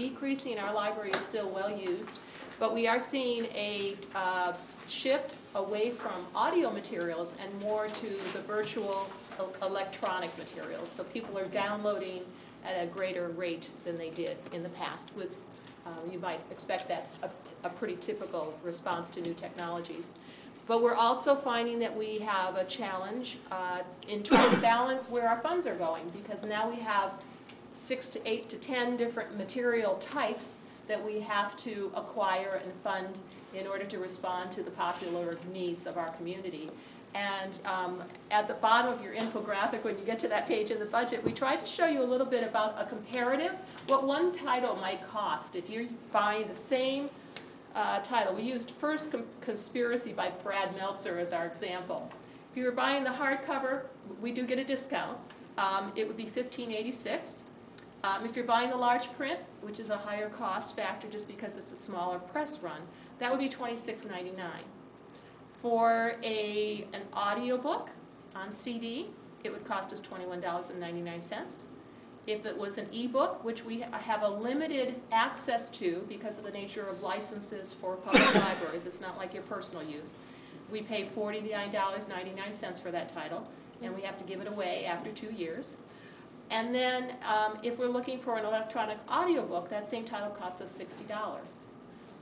decreasing. Our library is still well used, but we are seeing a shift away from audio materials and more to the virtual electronic materials. So people are downloading at a greater rate than they did in the past. With you might expect that's a pretty typical response to new technologies. But we're also finding that we have a challenge in trying to balance where our funds are going, because now we have 6 to 8 to 10 different material types that we have to acquire and fund in order to respond to the popular needs of our community. And at the bottom of your infographic, when you get to that page in the budget, we tried to show you a little bit about a comparative, what one title might cost if you're buying the same title. We used First Conspiracy by Brad Meltzer as our example. If you were buying the hardcover, we do get a discount. It would be $15.86. If you're buying the large print, which is a higher cost factor just because it's a smaller press run, that would be $26.99. For an audiobook on CD, it would cost us $21.99. If it was an ebook, which we have a limited access to because of the nature of licenses for public libraries, it's not like your personal use, we pay $49.99 for that title, and we have to give it away after 2 years. And then if we're looking for an electronic audiobook, that same title costs us $60.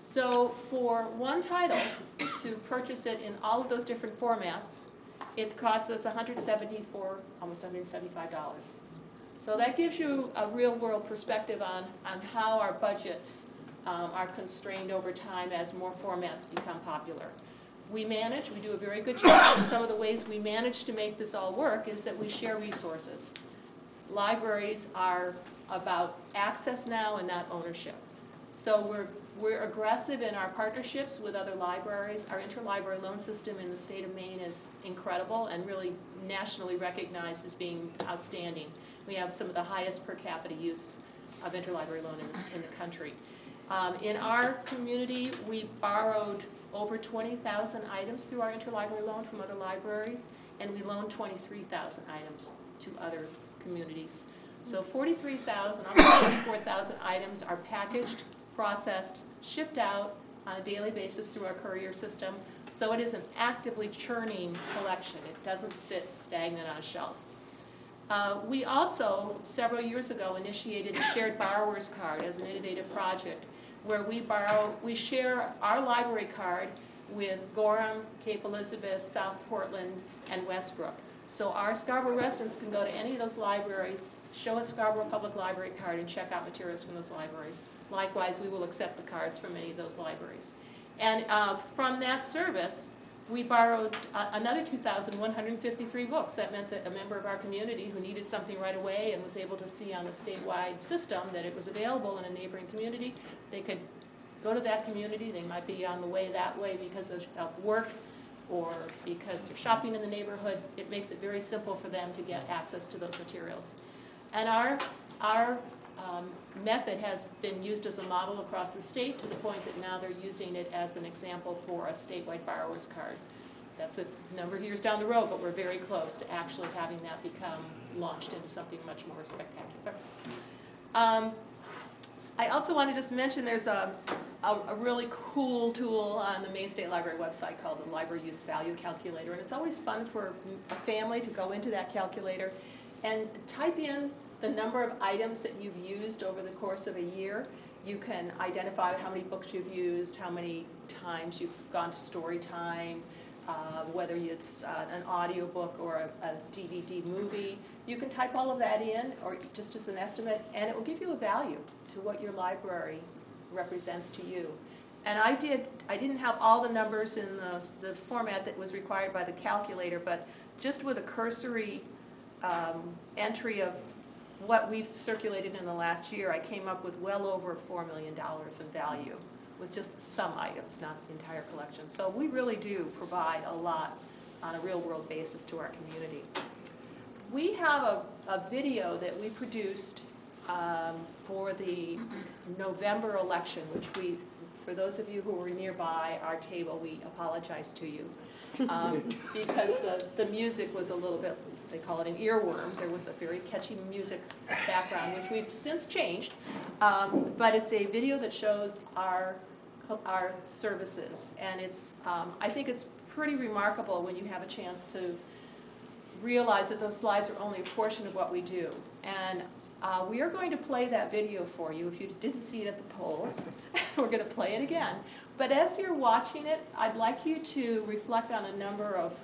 So for one title, to purchase it in all of those different formats, it costs us $174, almost $175. So that gives you a real-world perspective on how our budgets are constrained over time as more formats become popular. We do a very good job, and some of the ways we manage to make this all work is that we share resources. Libraries are about access now and not ownership. So we're aggressive in our partnerships with other libraries. Our interlibrary loan system in the state of Maine is incredible and really nationally recognized as being outstanding. We have some of the highest per capita use of interlibrary loan in the country. In our community, we borrowed over 20,000 items through our interlibrary loan from other libraries, and we loaned 23,000 items to other communities. So 43,000, almost 44,000 items are packaged, processed, shipped out on a daily basis through our courier system. So it is an actively churning collection. It doesn't sit stagnant on a shelf. We also, several years ago, initiated a shared borrower's card as an innovative project where we share our library card with Gorham, Cape Elizabeth, South Portland, and Westbrook. So our Scarborough residents can go to any of those libraries, show a Scarborough Public Library card, and check out materials from those libraries. Likewise, we will accept the cards from any of those libraries. And from that service, we borrowed another 2,153 books. That meant that a member of our community who needed something right away and was able to see on the statewide system that it was available in a neighboring community, they could go to that community. They might be on the way that way because of work or because they're shopping in the neighborhood. It makes it very simple for them to get access to those materials. And our method has been used as a model across the state to the point that now they're using it as an example for a statewide borrower's card. That's a number of years down the road, but we're very close to actually having that become launched into something much more spectacular. I also want to just mention there's a really cool tool on the Maine State Library website called the Library Use Value Calculator, and it's always fun for a family to go into that calculator and type in the number of items that you've used over the course of a year. You can identify how many books you've used, how many times you've gone to story time, whether it's an audiobook or a DVD movie. You can type all of that in, or just as an estimate, and it will give you a value to what your library represents to you. And I didn't have all the numbers in the format that was required by the calculator, but just with a cursory entry of what we've circulated in the last year, I came up with well over $4 million in value with just some items, not the entire collection. So we really do provide a lot on a real-world basis to our community. We have a video that we produced for the November election, which for those of you who were nearby our table, we apologize to you because the music was a little bit they call it an earworm. There was a very catchy music background, which we've since changed. But it's a video that shows our services, and it's I think it's pretty remarkable when you have a chance to realize that those slides are only a portion of what we do. And we are going to play that video for you. If you didn't see it at the polls, we're going to play it again. But as you're watching it, I'd like you to reflect on a number of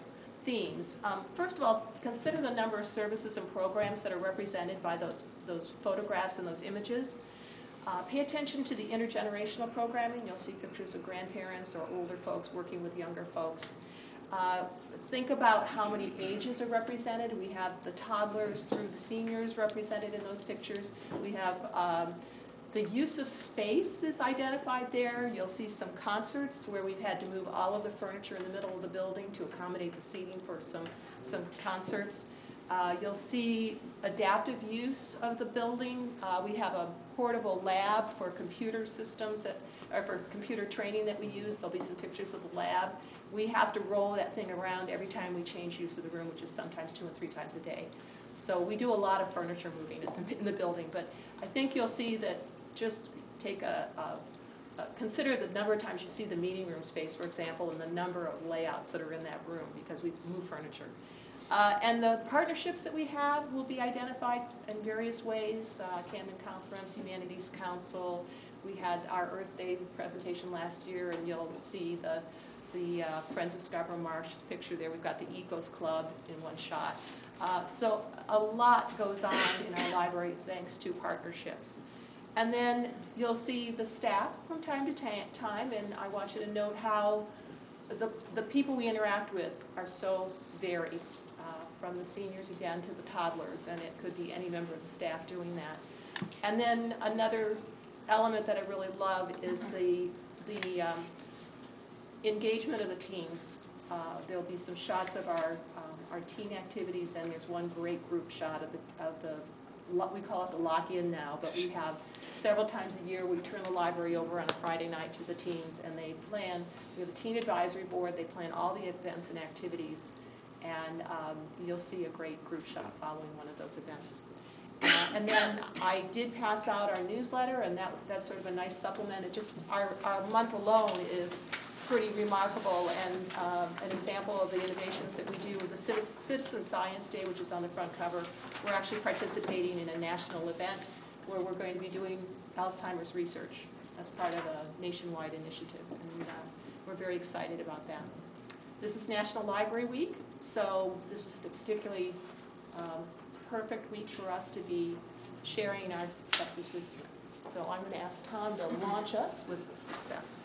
themes. First of all, consider the number of services and programs that are represented by those photographs and those images. Pay attention to the intergenerational programming. You'll see pictures of grandparents or older folks working with younger folks. Think about how many ages are represented. We have the toddlers through the seniors represented in those pictures. We have the use of space is identified there. You'll see some concerts where we've had to move all of the furniture in the middle of the building to accommodate the seating for some concerts. You'll see adaptive use of the building. We have a portable lab for computer systems or for computer training that we use. There'll be some pictures of the lab. We have to roll that thing around every time we change use of the room, which is sometimes 2 and 3 times a day. So we do a lot of furniture moving in the building, but I think you'll see that just take consider the number of times you see the meeting room space, for example, and the number of layouts that are in that room because we move furniture. And the partnerships that we have will be identified in various ways. Camden Conference, Humanities Council. We had our Earth Day presentation last year, and you'll see the Friends of Scarborough Marsh picture there. We've got the Ecos Club in one shot. So a lot goes on in our library thanks to partnerships. And then you'll see the staff from time to time, and I want you to note how the people we interact with are so varied, from the seniors again to the toddlers, and it could be any member of the staff doing that. And then another element that I really love is the engagement of the teens. There'll be some shots of our teen activities, and there's one great group shot of the we call it the lock-in now, but we have several times a year we turn the library over on a Friday night to the teens, and we have a teen advisory board, they plan all the events and activities, and you'll see a great group shot following one of those events. And then I did pass out our newsletter, and that's sort of a nice supplement. Our month alone is pretty remarkable, and an example of the innovations that we do with the Citizen Science Day, which is on the front cover. We're actually participating in a national event where we're going to be doing Alzheimer's research as part of a nationwide initiative, and we're very excited about that. This is National Library Week, so this is a particularly perfect week for us to be sharing our successes with you. So I'm going to ask Tom to launch us with the success.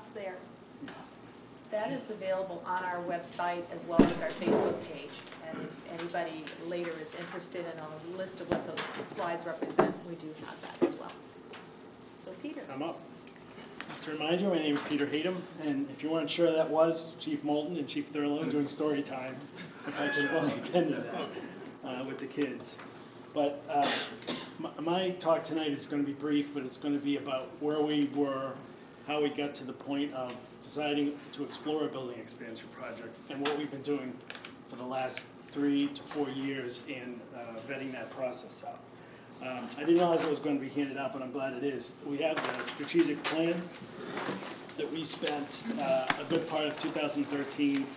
thoughts there? That is available on our website as well as our Facebook page. And if anybody later is interested in a list of what those slides represent, we do have that as well. So Peter. I'm up. Just to remind you, my name is Peter Hatem, and if you weren't sure, that was Chief Moulton and Chief Thurlow doing story time, if I could have only attended that with the kids. But my talk tonight is going to be brief, but it's going to be about where we were, how we got to the point of deciding to explore a building expansion project, and what we've been doing for the last 3 to 4 years in vetting that process out. I didn't realize it was going to be handed out, but I'm glad it is. We have the strategic plan that we spent a good part of 2014,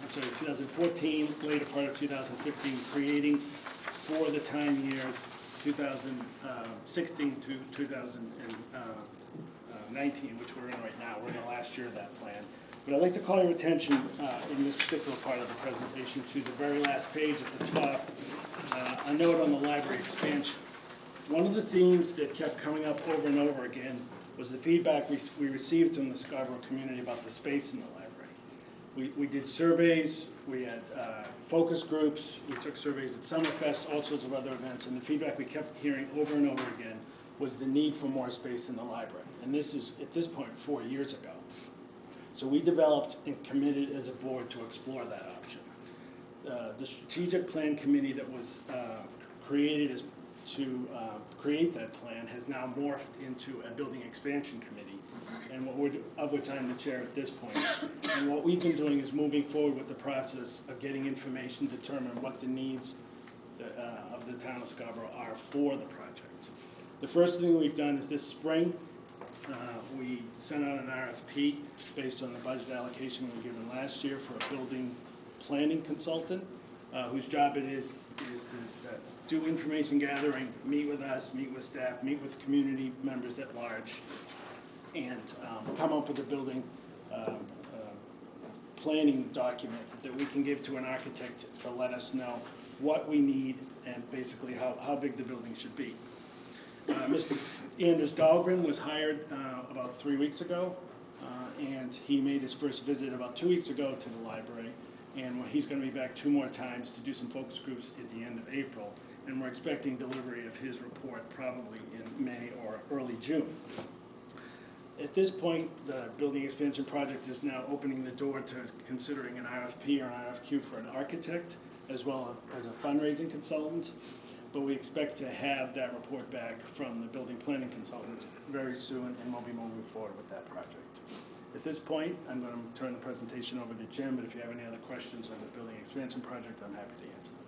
later part of 2015, creating for the time years 2016 to 2019, which we're in right now. We're in the last year of that plan. But I'd like to call your attention in this particular part of the presentation to the very last page at the top, a note on the library expansion. One of the themes that kept coming up over and over again was the feedback we received from the Scarborough community about the space in the library. We did surveys, we had focus groups, we took surveys at Summerfest, all sorts of other events, and the feedback we kept hearing over and over again was the need for more space in the library. And this is, at this point, 4 years ago. So we developed and committed as a board to explore that option. The strategic plan committee that was created to create that plan has now morphed into a building expansion committee, and of which I'm the chair at this point. And what we've been doing is moving forward with the process of getting information to determine what the needs of the town of Scarborough are for the project. The first thing we've done is this spring, we sent out an RFP based on the budget allocation we were given last year for a building planning consultant, whose job it is to do information gathering, meet with us, meet with staff, meet with community members at large, and come up with a building planning document that we can give to an architect to let us know what we need and basically how big the building should be. Mr. Anders Dahlgren was hired about 3 weeks ago, and he made his first visit about 2 weeks ago to the library, and he's going to be back 2 more times to do some focus groups at the end of April, and we're expecting delivery of his report probably in May or early June. At this point, the building expansion project is now opening the door to considering an RFP or an RFQ for an architect, as well as a fundraising consultant. But we expect to have that report back from the building planning consultant very soon, and we'll be moving forward with that project. At this point, I'm going to turn the presentation over to Jim, but if you have any other questions on the building expansion project, I'm happy to answer them.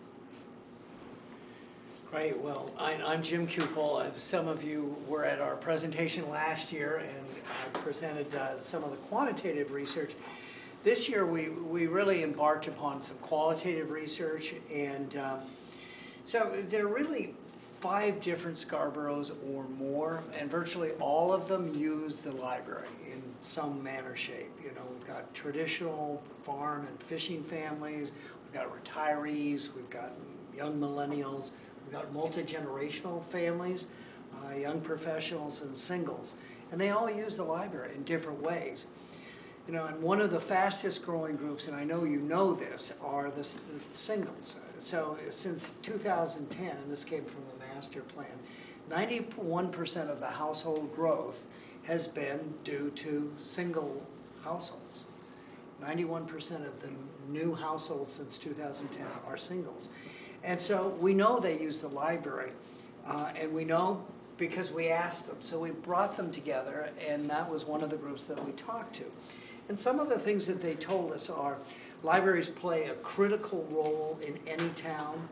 Great. Well, I'm Jim Kupel. Some of you were at our presentation last year, and I presented some of the quantitative research. This year, we really embarked upon some qualitative research, and so there are really 5 different Scarboroughs or more, and virtually all of them use the library in some manner, shape. You know, we've got traditional farm and fishing families, we've got retirees, we've got young millennials, we've got multi-generational families, young professionals and singles, and they all use the library in different ways. You know, and one of the fastest growing groups, and I know you know this, are the singles. So since 2010, and this came from the master plan, 91% of the household growth has been due to single households. 91% of the new households since 2010 are singles. And so we know they use the library, and we know because we asked them. So we brought them together, and that was one of the groups that we talked to. And some of the things that they told us are libraries play a critical role in any town.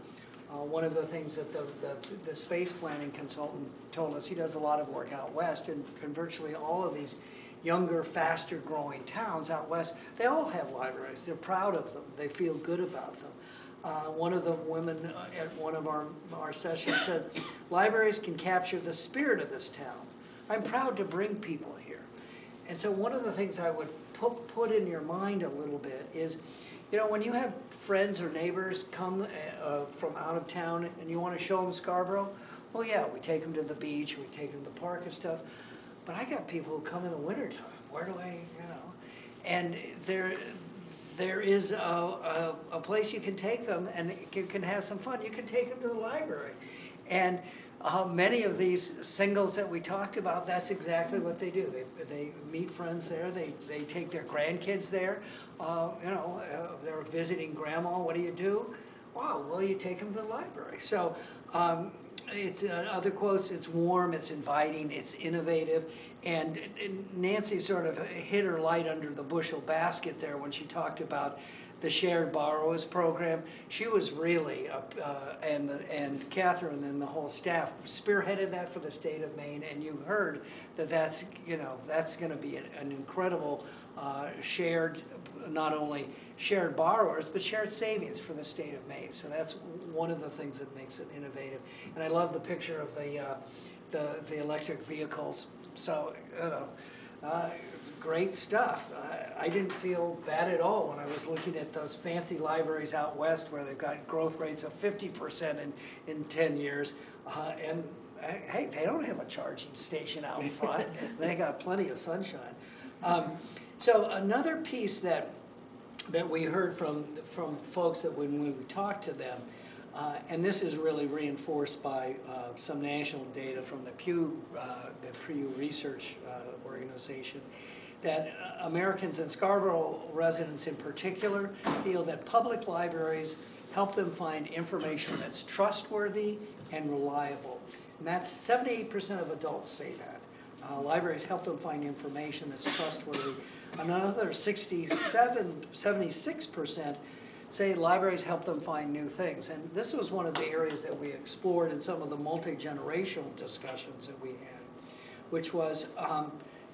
One of the things that the space planning consultant told us, he does a lot of work out west, and virtually all of these younger, faster growing towns out west, they all have libraries. They're proud of them. They feel good about them. One of the women at one of our sessions said, libraries can capture the spirit of this town. I'm proud to bring people here. And so one of the things I would put in your mind a little bit is, you know, when you have friends or neighbors come from out of town and you want to show them Scarborough, well, yeah, we take them to the beach, we take them to the park and stuff, but I got people who come in the wintertime. Where do I, you know? and there is a place you can take them, and you can have some fun. You can take them to the library. And many of these singles that we talked about, that's exactly what they do. They meet friends there. They take their grandkids there. They're visiting grandma. What do? Wow, well, you take them to the library. So it's other quotes, it's warm, it's inviting, it's innovative. And Nancy sort of hit her light under the bushel basket there when she talked about the Shared Borrowers program. She was really, and Catherine and the whole staff spearheaded that for the state of Maine, and you heard that's going to be an incredible shared, not only shared borrowers, but shared savings for the state of Maine. So that's one of the things that makes it innovative. And I love the picture of the electric vehicles. So, it's great stuff. I didn't feel bad at all when I was looking at those fancy libraries out west where they've got growth rates of 50% in 10 years. And hey, they don't have a charging station out front. They got plenty of sunshine. So another piece that we heard from folks that when we talked to them, and this is really reinforced by some national data from the Pew Research Organization, that Americans and Scarborough residents in particular feel that public libraries help them find information that's trustworthy and reliable. And that's 78% of adults say that. Libraries help them find information that's trustworthy. Another 76% say libraries help them find new things. And this was one of the areas that we explored in some of the multi-generational discussions that we had, which was,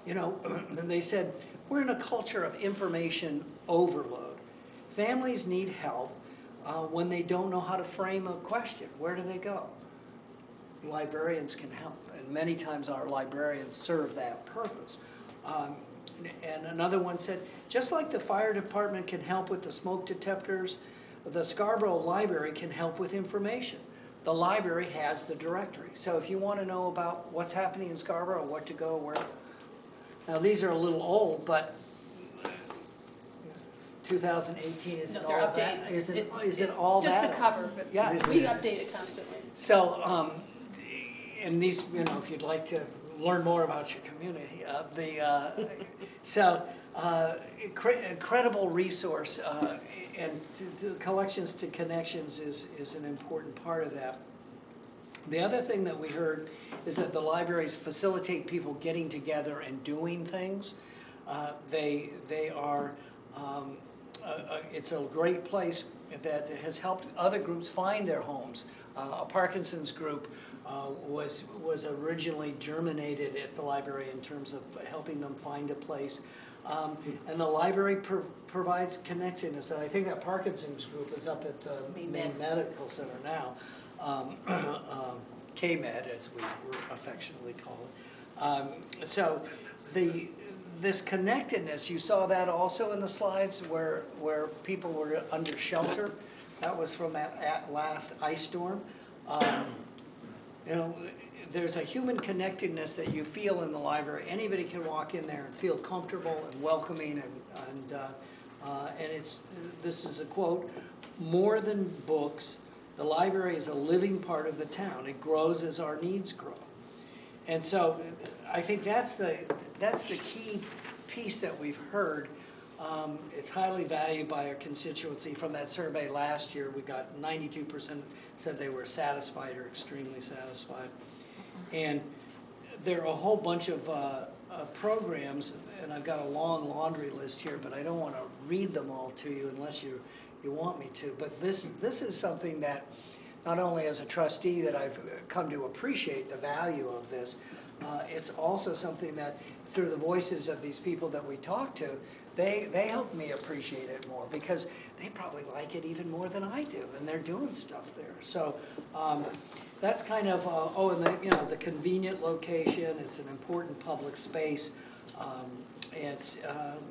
they said, we're in a culture of information overload. Families need help when they don't know how to frame a question. Where do they go? Librarians can help, and many times our librarians serve that purpose. And another one said, just like the fire department can help with the smoke detectors, the Scarborough Library can help with information. The library has the directory. So if you want to know about what's happening in Scarborough, what to go, where. Now these are a little old, but 2018 isn't all that. Isn't all that? Just the cover, but yeah. We update it constantly. So, and these, if you'd like to learn more about your community, incredible resource, and the collections to connections is an important part of that. The other thing that we heard is that the libraries facilitate people getting together and doing things. They are, it's a great place that has helped other groups find their homes. A Parkinson's group was originally germinated at the library in terms of helping them find a place. And the library provides connectedness. And I think that Parkinson's group is up at the Maine Medical Center now. K-Med, as we affectionately call it. So this connectedness, you saw that also in the slides where people were under shelter. That was from that last ice storm. There's a human connectedness that you feel in the library. Anybody can walk in there and feel comfortable and welcoming, and this is a quote: "More than books, the library is a living part of the town. It grows as our needs grow." And so I think that's the key piece that we've heard. It's highly valued by our constituency. From that survey last year, we got 92% said they were satisfied or extremely satisfied. And there are a whole bunch of programs, and I've got a long laundry list here, but I don't want to read them all to you unless you want me to. But this is something that, not only as a trustee that I've come to appreciate the value of this, it's also something that through the voices of these people that we talk to, they help me appreciate it more because they probably like it even more than I do, and they're doing stuff there. So that's kind of, and the convenient location, it's an important public space. It's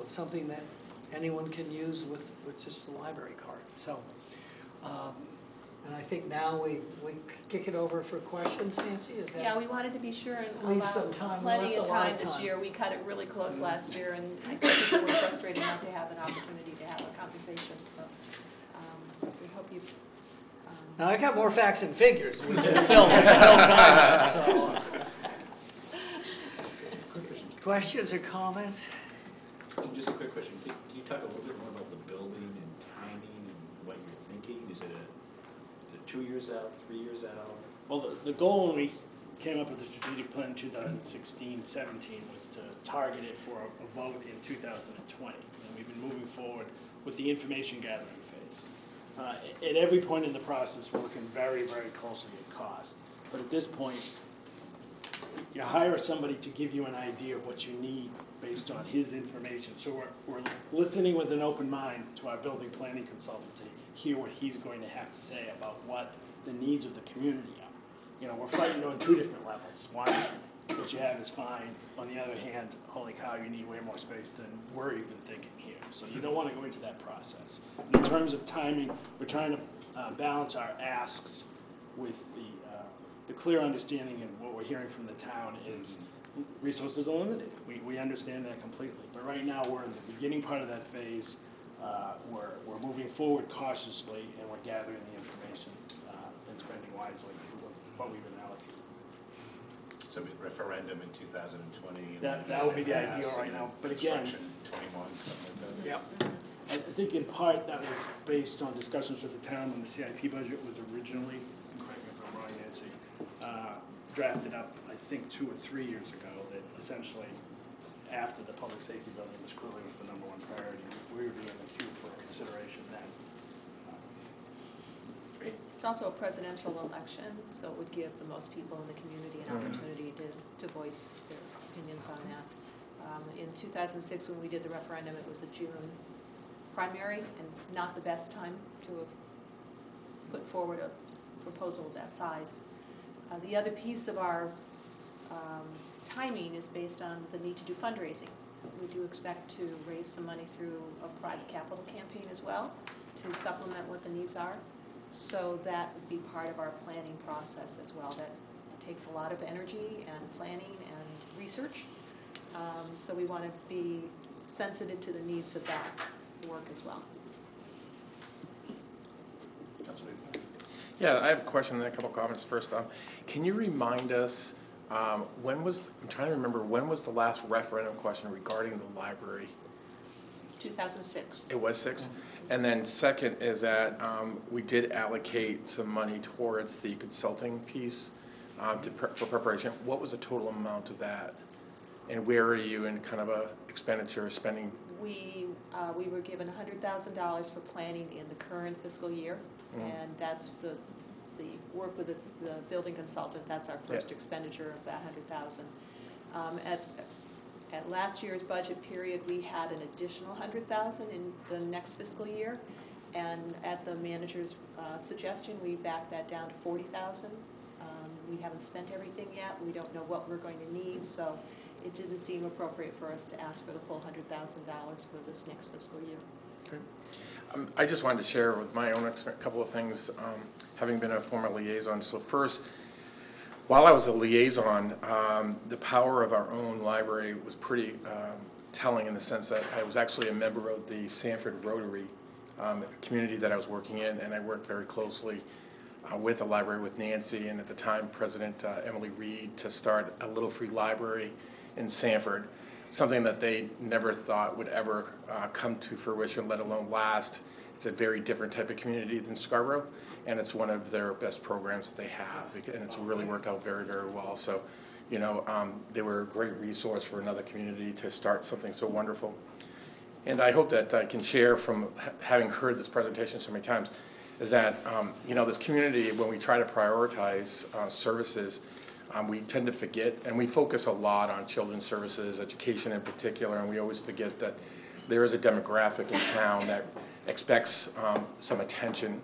something that anyone can use with just a library card. So, and I think now we kick it over for questions, Nancy? Is that? Yeah, we wanted to be sure and Leave allow some time. plenty of time this year. We cut it really close last year, and I think people were frustrated frustrating not to have an opportunity to have a conversation, so we hope you. Now, I got more facts and figures. We can fill time, so. Questions or comments? Just a quick question. Can you talk a little bit more about the building and timing and what you're thinking? Is it 2 years out, 3 years out? Well, the goal when we came up with the strategic plan in 2016-17 was to target it for a vote in 2020. And we've been moving forward with the information gathering phase. At every point in the process, we're working very, very closely at cost. But at this point, you hire somebody to give you an idea of what you need based on his information. So we're listening with an open mind to our building planning consultant to hear what he's going to have to say about what the needs of the community are. You know, we're fighting on two different levels. One, what you have is fine. On the other hand, holy cow, you need way more space than we're even thinking here. So you don't want to go into that process. In terms of timing, we're trying to balance our asks with the clear understanding, and what we're hearing from the town is resources are limited. We understand that completely. But right now, we're in the beginning part of that phase. We're moving forward cautiously, and we're gathering the information and spending wisely what we've been allocated. So referendum in 2020? That would be the ideal right now. But again, 21, something like that? Yep. I think in part that was based on discussions with the town when the CIP budget was originally, correct me if I'm wrong, Nancy, drafted up, I think 2 or 3 years ago, that essentially after the public safety building, which clearly was the #1 priority, we would be in the queue for consideration then. It's also a presidential election, so it would give the most people in the community an opportunity to voice their opinions on that. In 2006, when we did the referendum, it was a June primary, and not the best time to have put forward a proposal of that size. The other piece of our timing is based on the need to do fundraising. We do expect to raise some money through a private capital campaign as well to supplement what the needs are. So that would be part of our planning process as well. That takes a lot of energy and planning and research. So we want to be sensitive to the needs of that work as well. Yeah, I have a question and a couple comments. First, can you remind us, I'm trying to remember, when was the last referendum question regarding the library? 2006. It was 6? And then second is that we did allocate some money towards the consulting piece for preparation. What was the total amount of that? And where are you in kind of a expenditure spending? We were given $100,000 for planning in the current fiscal year, and that's the work with the building consultant. That's our first expenditure of that $100,000. At last year's budget period, we had an additional $100,000 in the next fiscal year, and at the manager's suggestion, we backed that down to $40,000. We haven't spent everything yet. We don't know what we're going to need, so it didn't seem appropriate for us to ask for the full $100,000 for this next fiscal year. Okay. I just wanted to share with my own couple of things, having been a former liaison. So first, while I was a liaison, the power of our own library was pretty telling in the sense that I was actually a member of the Sanford Rotary community that I was working in, and I worked very closely with the library with Nancy and at the time President Emily Reed to start a little free library in Sanford, something that they never thought would ever come to fruition, let alone last. It's a very different type of community than Scarborough, and it's one of their best programs that they have, and it's really worked out very, very well. So, you know, they were a great resource for another community to start something so wonderful. And I hope that I can share from having heard this presentation so many times, is that, you know, this community, when we try to prioritize services, we tend to forget, and we focus a lot on children's services, education in particular, and we always forget that there is a demographic in town that expects some attention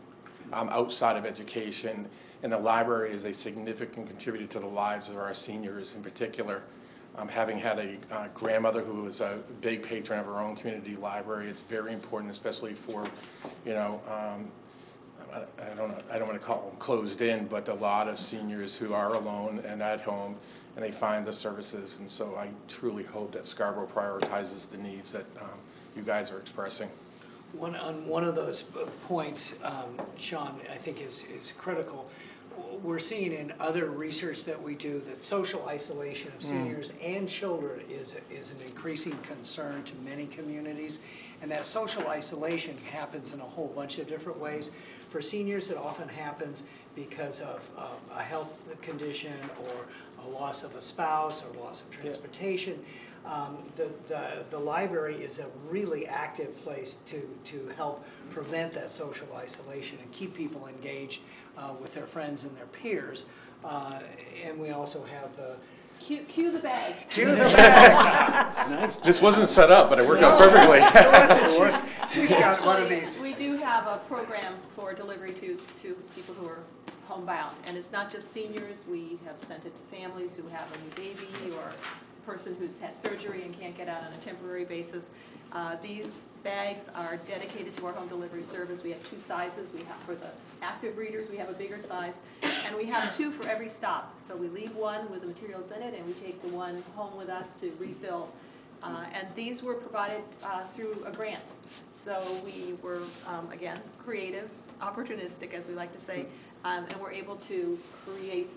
outside of education, and the library is a significant contributor to the lives of our seniors in particular. Having had a grandmother who was a big patron of her own community library, it's very important, especially for, you know, I don't want to call them closed in, but a lot of seniors who are alone and at home, and they find the services. And so I truly hope that Scarborough prioritizes the needs that you guys are expressing. One of those points, Sean, I think is critical. We're seeing in other research that we do that social isolation of seniors and children is an increasing concern to many communities. And that social isolation happens in a whole bunch of different ways. For seniors, it often happens because of a health condition or a loss of a spouse or loss of transportation. The library is a really active place to help prevent that social isolation and keep people engaged with their friends and their peers. And we also have the... Cue the bag. Cue the bag! This wasn't set up, but it worked out perfectly. She's got one of these. We do have a program for delivery to people who are homebound. And it's not just seniors. We have sent it to families who have a new baby or a person who's had surgery and can't get out on a temporary basis. These bags are dedicated to our home delivery service. We have two sizes. We have for the active readers, we have a bigger size, and we have two for every stop. So we leave one with the materials in it, and we take the one home with us to refill. And these were provided through a grant. So we were, again, creative, opportunistic, as we like to say, and we're able to create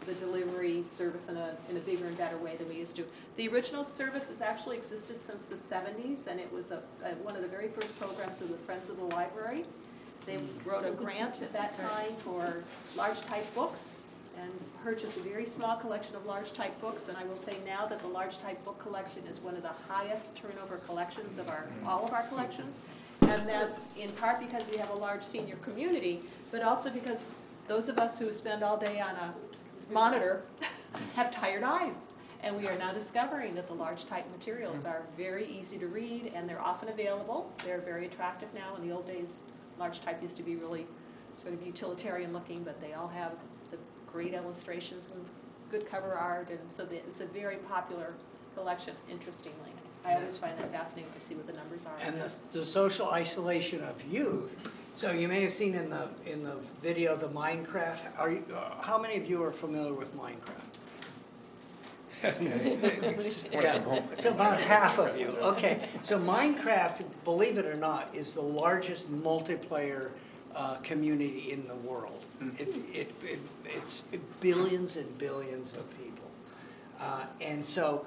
the delivery service in a bigger and better way than we used to. The original service has actually existed since the 70s, and it was one of the very first programs of the Friends of the Library. They wrote a grant at that time for large type books and purchased a very small collection of large type books. And I will say now that the large type book collection is one of the highest turnover collections of all of our collections. And that's in part because we have a large senior community, but also because those of us who spend all day on a monitor have tired eyes. And we are now discovering that the large type materials are very easy to read, and they're often available. They're very attractive now. In the old days, large type used to be really sort of utilitarian looking, but they all have the great illustrations and good cover art, and so it's a very popular collection, interestingly. I always find that fascinating to see what the numbers are. And the social isolation of youth. So you may have seen in the video the Minecraft. How many of you are familiar with Minecraft? Yeah, so about half of you. Okay, so Minecraft, believe it or not, is the largest multiplayer community in the world. It's billions and billions of people. And so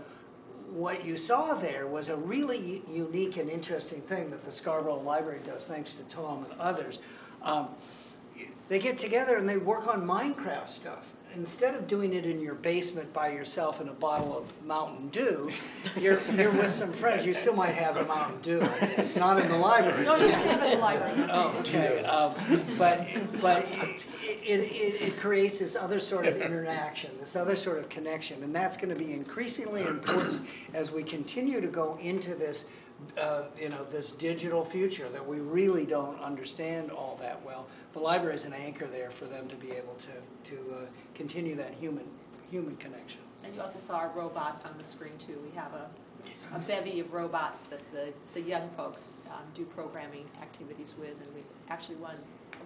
what you saw there was a really unique and interesting thing that the Scarborough Library does, thanks to Tom and others. They get together and they work on Minecraft stuff. Instead of doing it in your basement by yourself in a bottle of Mountain Dew, you're with some friends. You still might have a Mountain Dew, not in the library. No, you can have it in the library. Oh, okay. But it creates this other sort of interaction, this other sort of connection, and that's going to be increasingly important as we continue to go into this, this digital future that we really don't understand all that well. The library is an anchor there for them to be able to continue that human connection. And you also saw our robots on the screen too. We have a bevy of robots that the young folks do programming activities with, and we've actually won.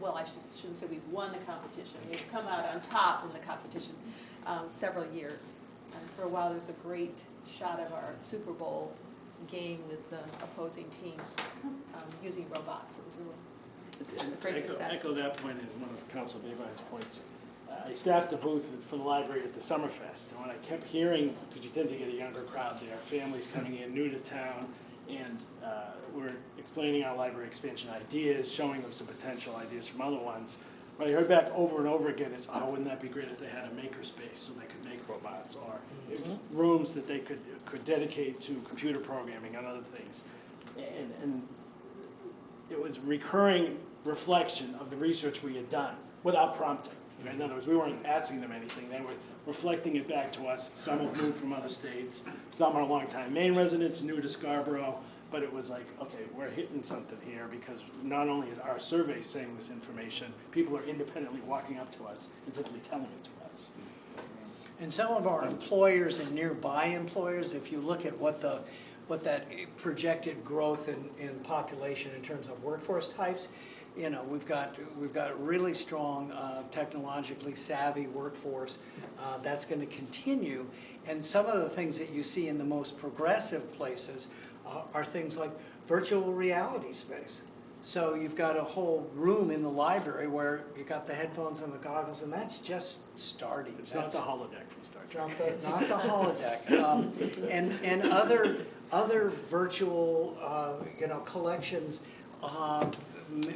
Well, I shouldn't say we've won the competition. We've come out on top in the competition several years. And for a while, there was a great shot of our Super Bowl game with the opposing teams using robots. It was really a great success. Echo that point is one of Council Bavine's points. I staffed the booth for the library at the Summerfest, and when I kept hearing, because you tend to get a younger crowd there, families coming in new to town, and we're explaining our library expansion ideas, showing them some potential ideas from other ones. What I heard back over and over again is, oh, wouldn't that be great if they had a maker space so they could make robots, or rooms that they could dedicate to computer programming and other things. And it was recurring reflection of the research we had done without prompting. In other words, we weren't asking them anything. They were reflecting it back to us. Some have moved from other states. Some are longtime Maine residents, new to Scarborough. But it was like, okay, we're hitting something here, because not only is our survey saying this information, people are independently walking up to us and simply telling it to us. And some of our employers and nearby employers, if you look at what that projected growth in population in terms of workforce types, we've got really strong technologically savvy workforce that's going to continue. And some of the things that you see in the most progressive places are things like virtual reality space. So you've got a whole room in the library where you got the headphones and the goggles, and that's just starting. It's not the holodeck from Star It's Trek. not the holodeck. And other virtual, collections.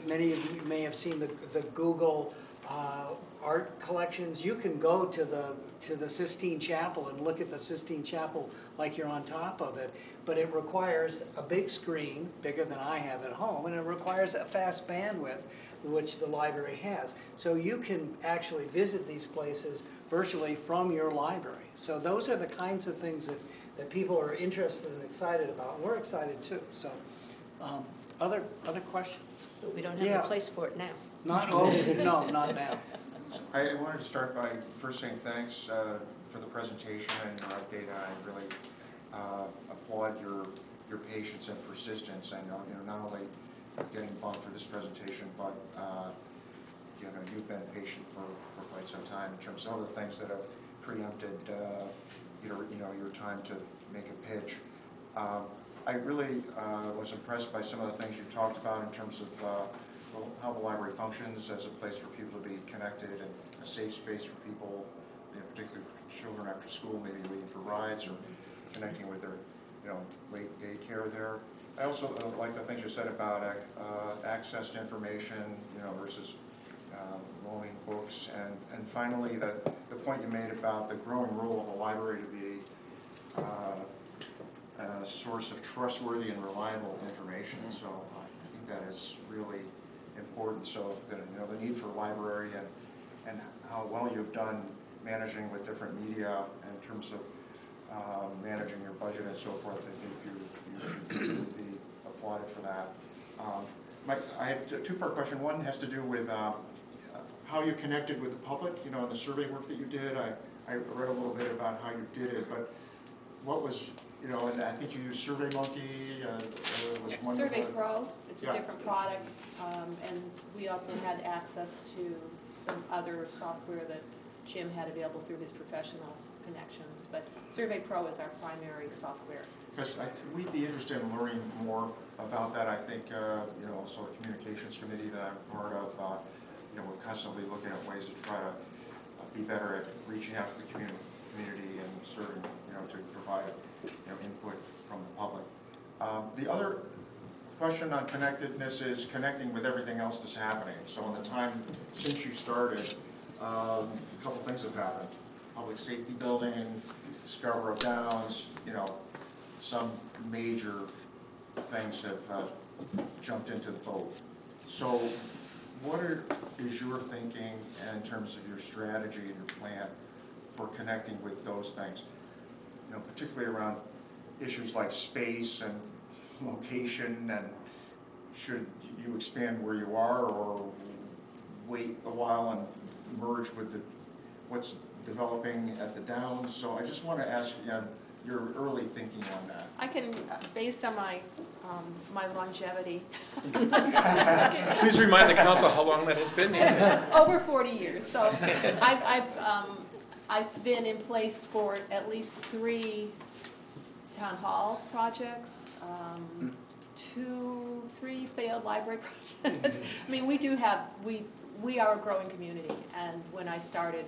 Many of you may have seen the Google art collections. You can go to the Sistine Chapel and look at the Sistine Chapel like you're on top of it, but it requires a big screen, bigger than I have at home, and it requires a fast bandwidth, which the library has. So you can actually visit these places virtually from your library. So those are the kinds of things that people are interested and excited about. We're excited too. So other questions? But we don't have Yeah. a place for it now. No, not now. I wanted to start by first saying thanks for the presentation and your update. I really applaud your patience and persistence, and not only getting bumped for this presentation, but you've been patient for quite some time in terms of other things that have preempted your time to make a pitch. I really was impressed by some of the things you talked about in terms of how the library functions as a place for people to be connected and a safe space for people, particularly children after school, maybe waiting for rides or connecting with their late daycare there. I also like the things you said about access to information, versus loaning books, and finally the point you made about the growing role of a library to be a source of trustworthy and reliable information. So I think that is really important. So the need for a library and how well you've done managing with different media in terms of managing your budget and so forth. I think you should be applauded for that. I had a two-part question. One has to do with how you connected with the public, in the survey work that you did. I read a little bit about how you did it, but what was, and I think you used SurveyMonkey, was one Survey of the... Pro, it's a Yeah. different product, and we also had access to some other software that Jim had available through his professional connections, but Survey Pro is our primary software. Because we'd be interested in learning more about that. I think, also the communications committee that I'm part of, we're constantly looking at ways to try to be better at reaching out to the community and serving, to provide, input from the public. The other question on connectedness is connecting with everything else that's happening. So in the time since you started, a couple things have happened. Public safety building, Scarborough Downs, some major things have jumped into the boat. So what is your thinking in terms of your strategy and your plan for connecting with those things? Particularly around issues like space and location, and should you expand where you are or wait a while and merge with what's developing at the Downs? So I just want to ask your early thinking on that. I can, based on my longevity, Please remind the council how long that has been. over 40 years. So I've been in place for at least 3 town hall projects, 3 failed library projects. I mean, we are a growing community, and when I started,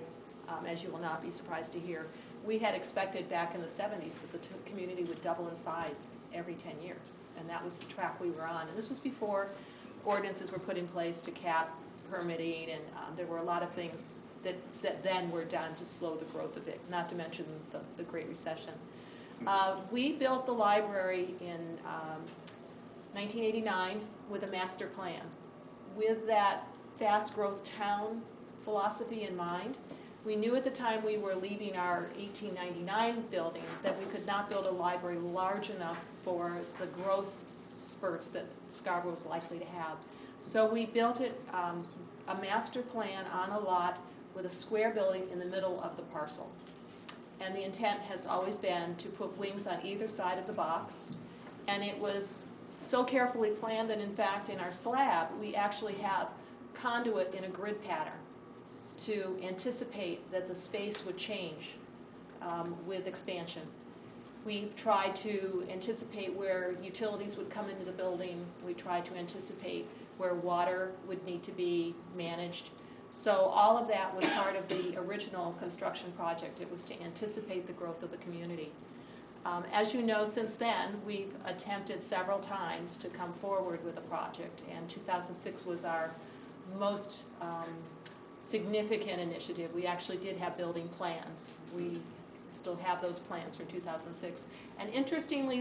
as you will not be surprised to hear, we had expected back in the 70s that the community would double in size every 10 years, and that was the track we were on. And this was before ordinances were put in place to cap permitting, and there were a lot of things that then were done to slow the growth of it, not to mention the Great Recession. We built the library in 1989 with a master plan. With that fast growth town philosophy in mind, we knew at the time we were leaving our 1899 building that we could not build a library large enough for the growth spurts that Scarborough was likely to have. So we built it, a master plan on a lot with a square building in the middle of the parcel. And the intent has always been to put wings on either side of the box. And it was so carefully planned that in fact in our slab we actually have conduit in a grid pattern to anticipate that the space would change with expansion. We tried to anticipate where utilities would come into the building. We tried to anticipate where water would need to be managed. So all of that was part of the original construction project. It was to anticipate the growth of the community. As you know, since then, we've attempted several times to come forward with a project, and 2006 was our most significant initiative. We actually did have building plans. We still have those plans from 2006. And interestingly,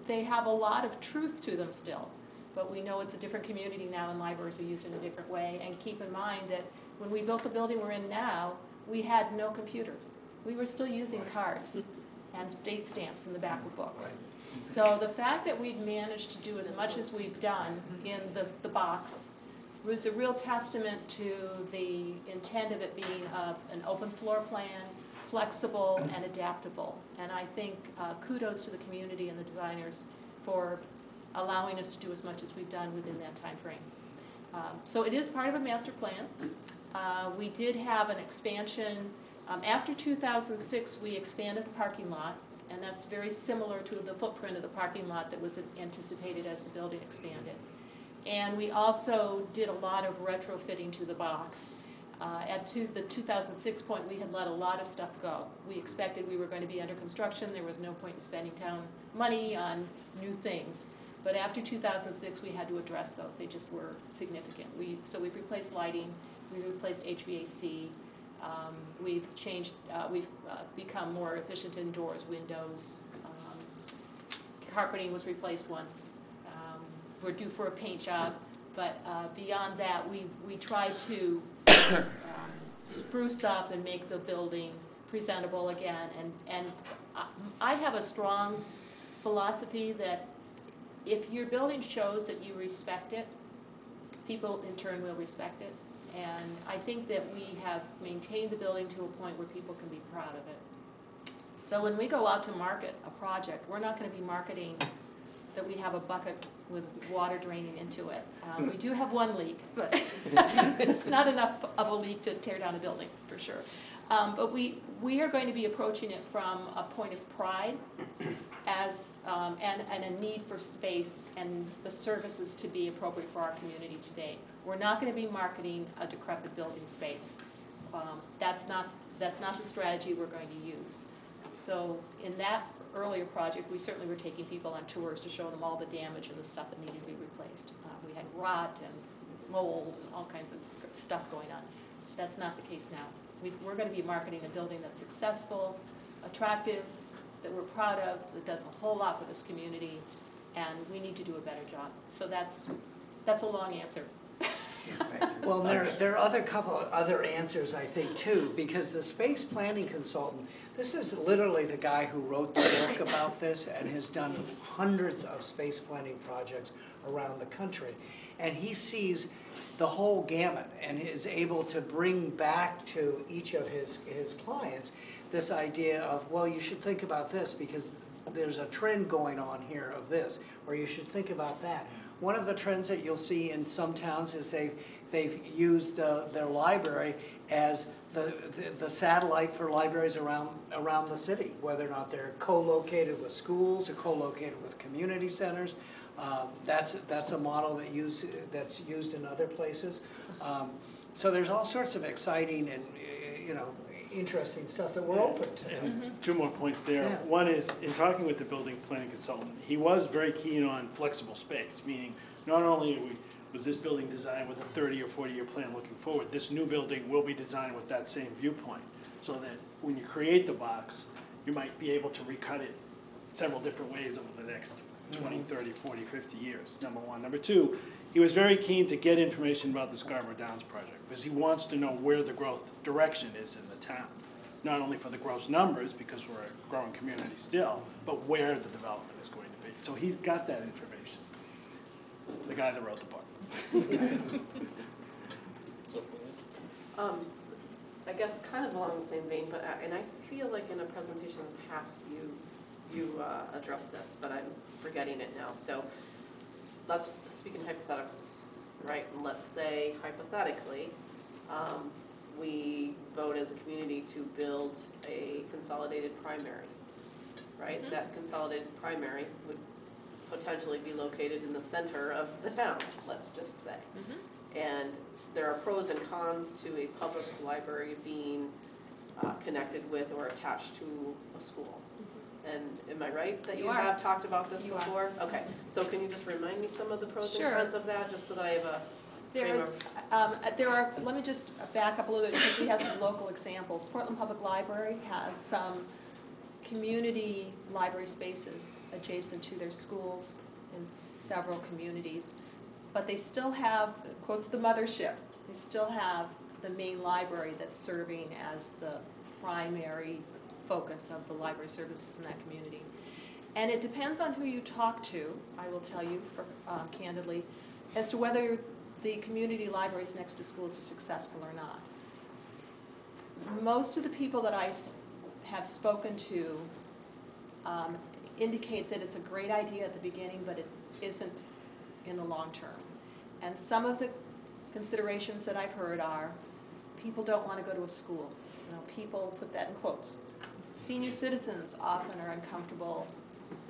they have a lot of truth to them still. But we know it's a different community now, and libraries are used in a different way. And keep in mind that when we built the building we're in now, we had no computers. We were still using cards and date stamps in the back of books. So the fact that we've managed to do as much as we've done in the box was a real testament to the intent of it being an open floor plan, flexible and adaptable. And I think kudos to the community and the designers for allowing us to do as much as we've done within that time frame. So it is part of a master plan. We did have an expansion. After 2006, we expanded the parking lot, and that's very similar to the footprint of the parking lot that was anticipated as the building expanded. And we also did a lot of retrofitting to the box. At the 2006 point, we had let a lot of stuff go. We expected we were going to be under construction. There was no point in spending town money on new things. But after 2006, we had to address those. They just were significant. So we've replaced lighting, we've replaced HVAC, we've become more efficient indoors, windows. Carpeting was replaced once. We're due for a paint job, but beyond that, we try to spruce up and make the building presentable again. And I have a strong philosophy that if your building shows that you respect it, people in turn will respect it. And I think that we have maintained the building to a point where people can be proud of it. So when we go out to market a project, we're not going to be marketing that we have a bucket with water draining into it. We do have one leak, but it's not enough of a leak to tear down a building, for sure. But we are going to be approaching it from a point of pride and a need for space and the services to be appropriate for our community today. We're not going to be marketing a decrepit building space. That's not the strategy we're going to use. So in that earlier project, we certainly were taking people on tours to show them all the damage and the stuff that needed to be replaced. We had rot and mold and all kinds of stuff going on. That's not the case now. We're going to be marketing a building that's successful, attractive, that we're proud of, that does a whole lot for this community, and we need to do a better job. So that's a long answer. Well, there are couple of other answers, I think, too, because the space planning consultant, this is literally the guy who wrote the book about this and has done hundreds of space planning projects around the country. And he sees the whole gamut and is able to bring back to each of his clients this idea of, well, you should think about this because there's a trend going on here of this, or you should think about that. One of the trends that you'll see in some towns is they've used their library as the satellite for libraries around the city, whether or not they're co-located with schools or co-located with community centers. That's a model that's used in other places. So there's all sorts of exciting and interesting stuff that we're open to. And two more points there. Yeah. One is, in talking with the building planning consultant, he was very keen on flexible space, meaning not only was this building designed with a 30 or 40-year plan looking forward, this new building will be designed with that same viewpoint, so that when you create the box, you might be able to recut it several different ways over the next 20, 30, 40, 50 years, number one. Number two, he was very keen to get information about the Scarborough Downs project because he wants to know where the growth direction is in the town. Not only for the gross numbers, because we're a growing community still, but where the development is going to be. So he's got that information, the guy that wrote the book. This is, I guess, kind of along the same vein, but and I feel like in a presentation in the past you addressed this, but I'm forgetting it now. So let's speak in hypotheticals, right? And let's say hypothetically we vote as a community to build a consolidated primary right? Mhm. That consolidated primary would potentially be located in the center of the town, let's just say. Mhm. And there are pros and cons to a public library being connected with or attached to a school. And am I right that you You are. have talked about this You are. before? Okay, so can you just remind me some of the pros and Sure. cons of that, just so that I have a frame There's, of... there are, let me just back up a little bit because we have some local examples. Portland Public Library has some community library spaces adjacent to their schools in several communities. But they still have, quotes the mothership, they still have the main library that's serving as the primary focus of the library services in that community. And it depends on who you talk to, I will tell you candidly, as to whether the community libraries next to schools are successful or not. Most of the people that I have spoken to indicate that it's a great idea at the beginning, but it isn't in the long term. And some of the considerations that I've heard are, people don't want to go to a school. You know, people put that in quotes. Senior citizens often are uncomfortable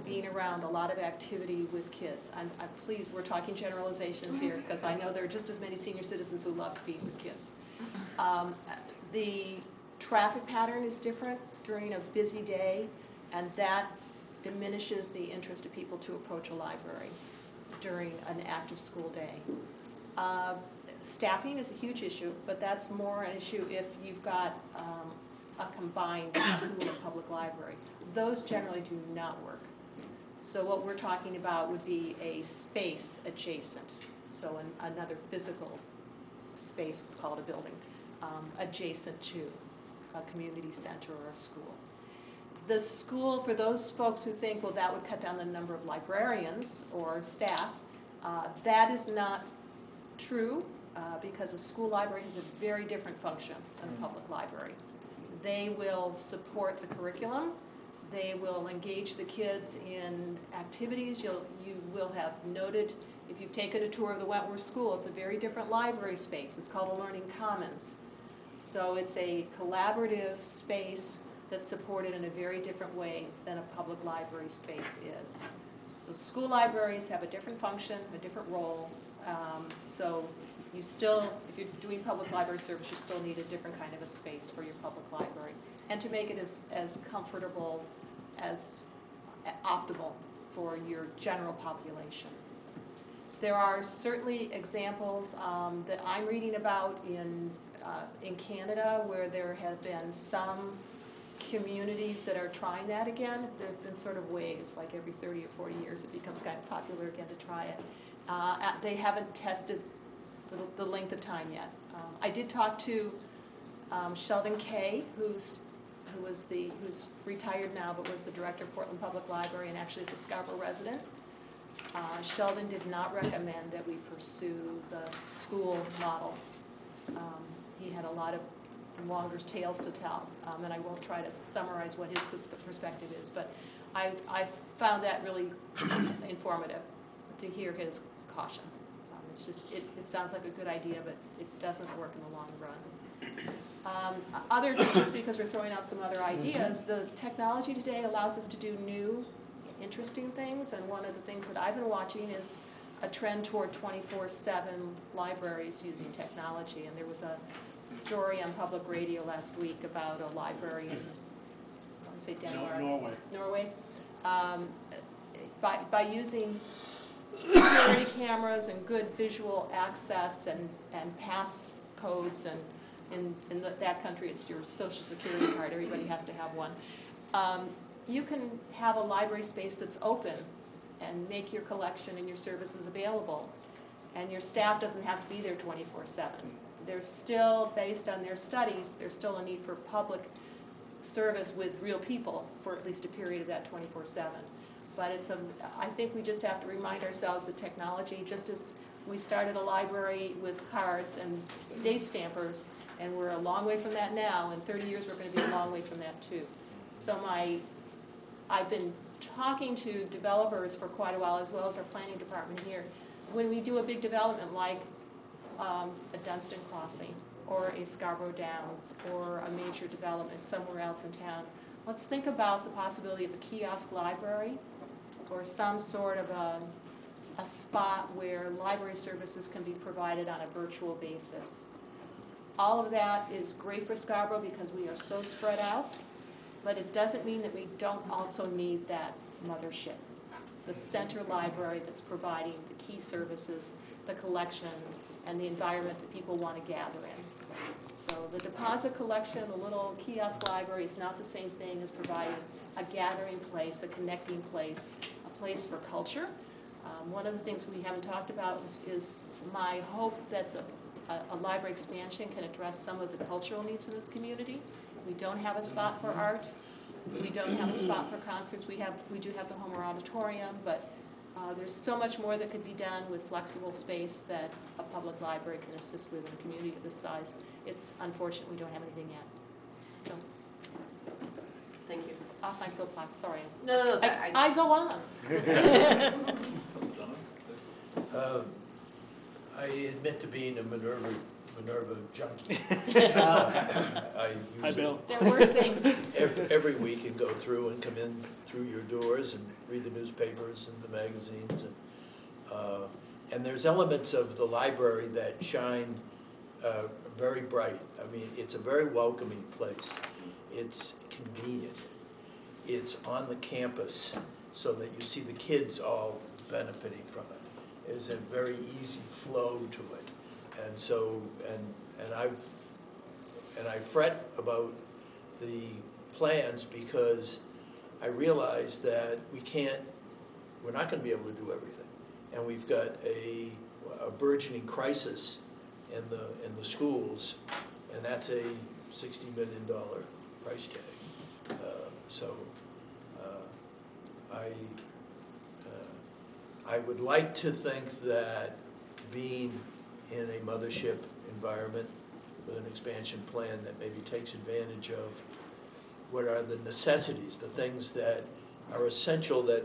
being around a lot of activity with kids. I'm pleased we're talking generalizations here because I know there are just as many senior citizens who love being with kids. The traffic pattern is different during a busy day, and that diminishes the interest of people to approach a library during an active school day. Staffing is a huge issue, but that's more an issue if you've got a combined school and public library. Those generally do not work. So what we're talking about would be a space adjacent, so another physical space, we call it a building, adjacent to a community center or a school. The school, for those folks who think, well, that would cut down the number of librarians or staff, that is not true because a school library has a very different function than a public library. They will support the curriculum. They will engage the kids in activities. You will have noted, if you've taken a tour of the Wentworth School, it's a very different library space. It's called a Learning Commons. So it's a collaborative space that's supported in a very different way than a public library space is. So school libraries have a different function, a different role. So you still, if you're doing public library service, you still need a different kind of a space for your public library. And to make it as comfortable, as optimal for your general population. There are certainly examples that I'm reading about in Canada where there have been some communities that are trying that again. There have been sort of waves, like every 30 or 40 years it becomes kind of popular again to try it. They haven't tested the length of time yet. I did talk to Sheldon Kay, who's retired now but was the director of Portland Public Library and actually is a Scarborough resident. Sheldon did not recommend that we pursue the school model. He had a lot of longer tales to tell, and I won't try to summarize what his perspective is, but I found that really informative to hear his caution. It's just, it sounds like a good idea, but it doesn't work in the long run. Just because we're throwing out some other ideas, the technology today allows us to do new, interesting things, and one of the things that I've been watching is a trend toward 24/7 libraries using technology, and there was a story on public radio last week about a library in, I want to say Denmark. Norway. By using security cameras and good visual access and pass codes, and in that country it's your social security card, everybody has to have one. You can have a library space that's open and make your collection and your services available, and your staff doesn't have to be there 24/7. There's still, based on their studies, there's still a need for public service with real people for at least a period of that 24/7. But I think we just have to remind ourselves that technology, just as we started a library with cards and date stampers, and we're a long way from that now, in 30 years we're going to be a long way from that too. So I've been talking to developers for quite a while, as well as our planning department here. When we do a big development like a Dunstan Crossing or a Scarborough Downs or a major development somewhere else in town, let's think about the possibility of a kiosk library or some sort of a spot where library services can be provided on a virtual basis. All of that is great for Scarborough because we are so spread out, but it doesn't mean that we don't also need that mothership, the center library that's providing the key services, the collection, and the environment that people want to gather in. So the deposit collection, the little kiosk library is not the same thing as providing a gathering place, a connecting place, a place for culture. One of the things we haven't talked about is my hope that a library expansion can address some of the cultural needs in this community. We don't have a spot for art. We don't have a spot for concerts. We do have the Homer Auditorium, but there's so much more that could be done with flexible space that a public library can assist with in a community of this size. It's unfortunate we don't have anything yet. So, Thank you. off my soapbox, sorry. No, I go on. I admit to being a Minerva junkie. I Hi, use Bill. There are worse things. it every week and go through and come in through your doors and read the newspapers and the magazines. And there's elements of the library that shine very bright. I mean, it's a very welcoming place. It's convenient. It's on the campus so that you see the kids all benefiting from it. There's a very easy flow to it. And so, and I fret about the plans because I realize that we're not going to be able to do everything. And we've got a burgeoning crisis in the schools, and that's a $60 million price tag. I would like to think that being in a mothership environment with an expansion plan that maybe takes advantage of what are the necessities, the things that are essential that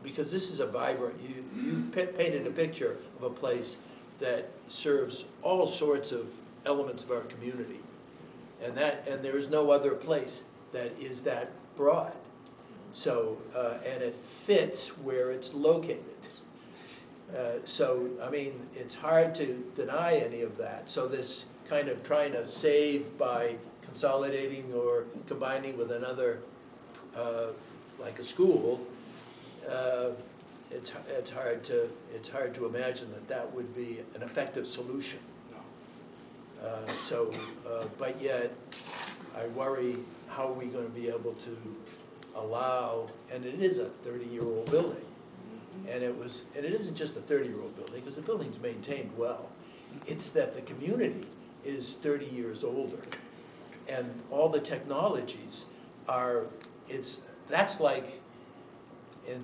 because this is a vibrant, you painted a picture of a place that serves all sorts of elements of our community. And there is no other place that is that broad. So, and it fits where it's located. So, I mean, it's hard to deny any of that. So this kind of trying to save by consolidating or combining with another, like a school, it's hard to imagine that would be an effective solution. But yet, I worry how are we going to be able to allow, and it is a 30-year-old building, and it isn't just a 30-year-old building because the building's maintained well. It's that the community is 30 years older, and all the technologies that's like in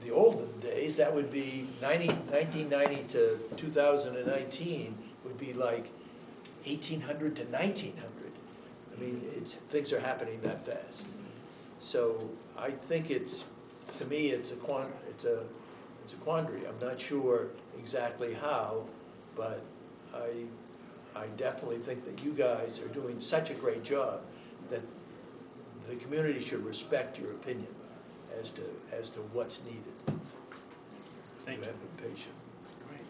the olden days, that would be 1990 to 2019 would be like 1800 to 1900. I mean, things are happening that fast. So I think to me, it's a quandary. I'm not sure exactly how, but I definitely think that you guys are doing such a great job that the community should respect your opinion as to what's needed. Thank you. Have been patient.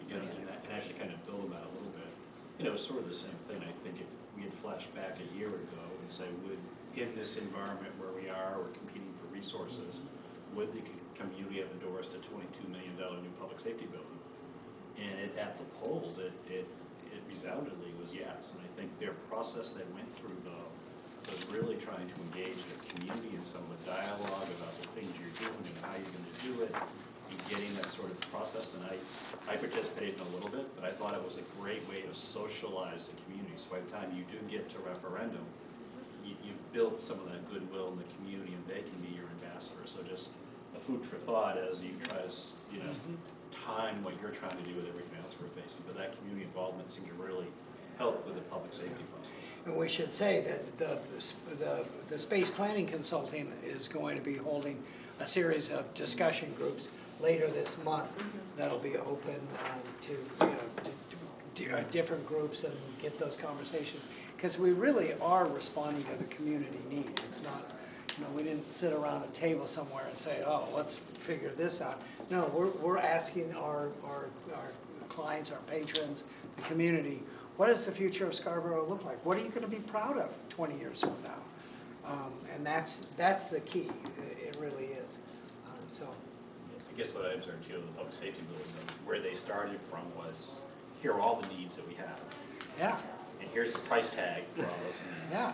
You know, and actually kind of build on that a little bit. You know, it's sort of the same thing. I think if we had flashed back a year ago and say, in this environment where we are, we're competing for resources, would the community have endorsed a $22 million new public safety building? And at the polls, it resoundingly was yes. And I think their process they went through, though, was really trying to engage the community in some of the dialogue about the things you're doing and how you're going to do it, and getting that sort of process. And I participated in a little bit, but I thought it was a great way to socialize the community. So by the time you do get to referendum, you've built some of that goodwill in the community, and they can be your ambassador. So just a food for thought as you try to, time what you're trying to do with everything else we're facing. But that community involvement seemed to really help with the public safety process. And we should say that the space planning consulting is going to be holding a series of discussion groups later this month that'll be open to different groups and get those conversations, because we really are responding to the community need. It's not we didn't sit around a table somewhere and say, oh, let's figure this out. No, we're asking our clients, our patrons, the community, what does the future of Scarborough look like? What are you going to be proud of 20 years from now? And that's the key. It really is. So. I guess what I observed too, the public safety building, where they started from was, here are all the needs that we have. Yeah. And here's the price tag for all those needs. Yeah.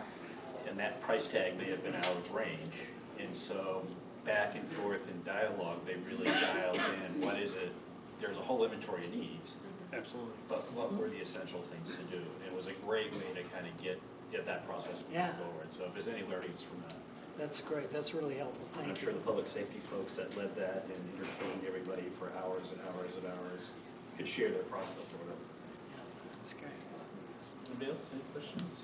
And that price tag may have been out of range. And so back and forth in dialogue, they really dialed in, what is it? There's a whole inventory of needs. Absolutely. But what were the essential things to do? And it was a great way to kind of get that process moving Yeah. forward. So if there's any learnings from that. That's great. That's really helpful. Thank you. I'm sure the public safety folks that led that and entertained everybody for hours and hours and hours could share their process or whatever. Yeah, that's great. Anybody else, any questions?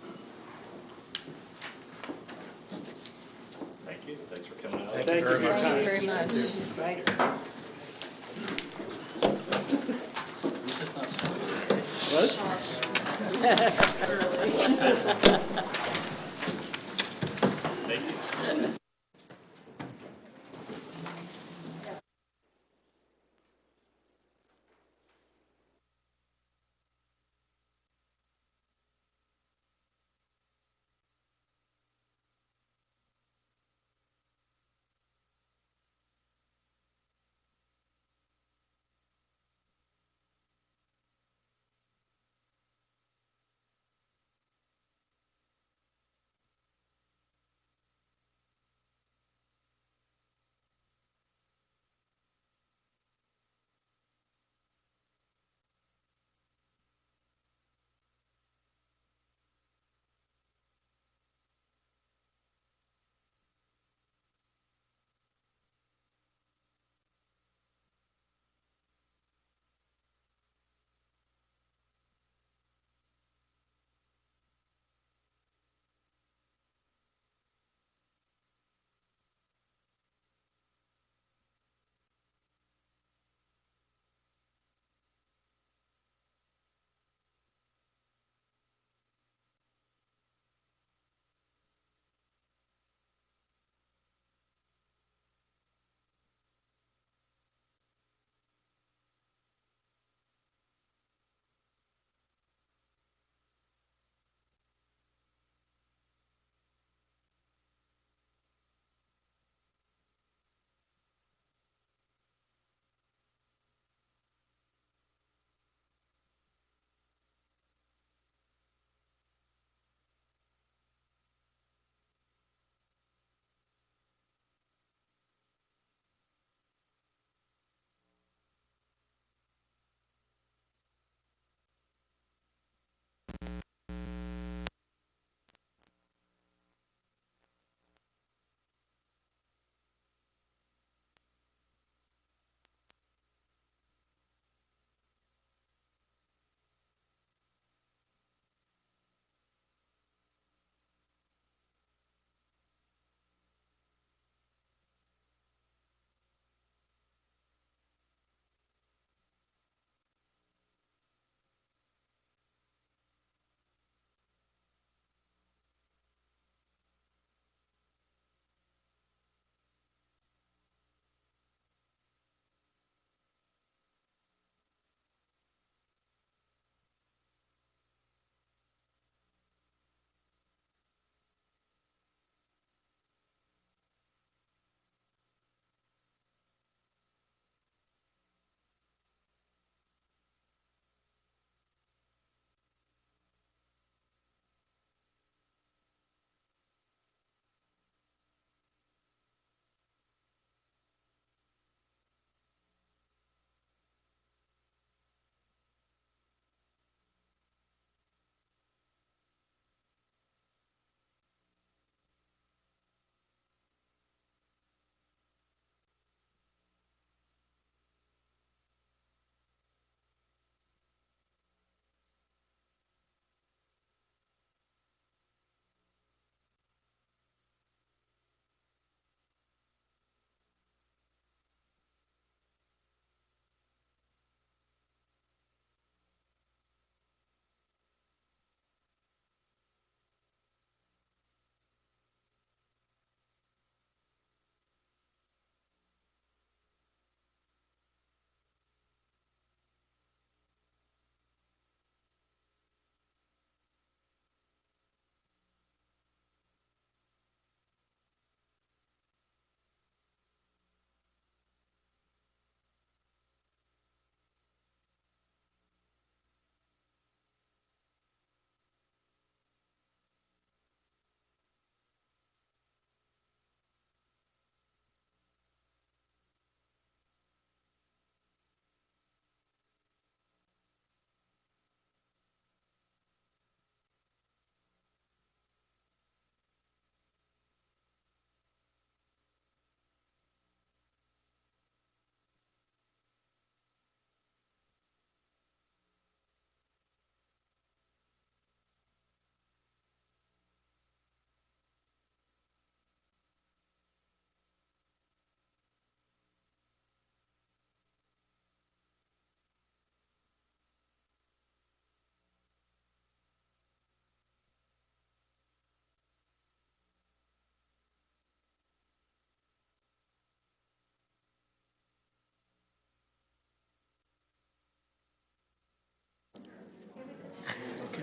Thank you. Thanks for coming out. Thank you very much. Thank you very much. Right. Thank you.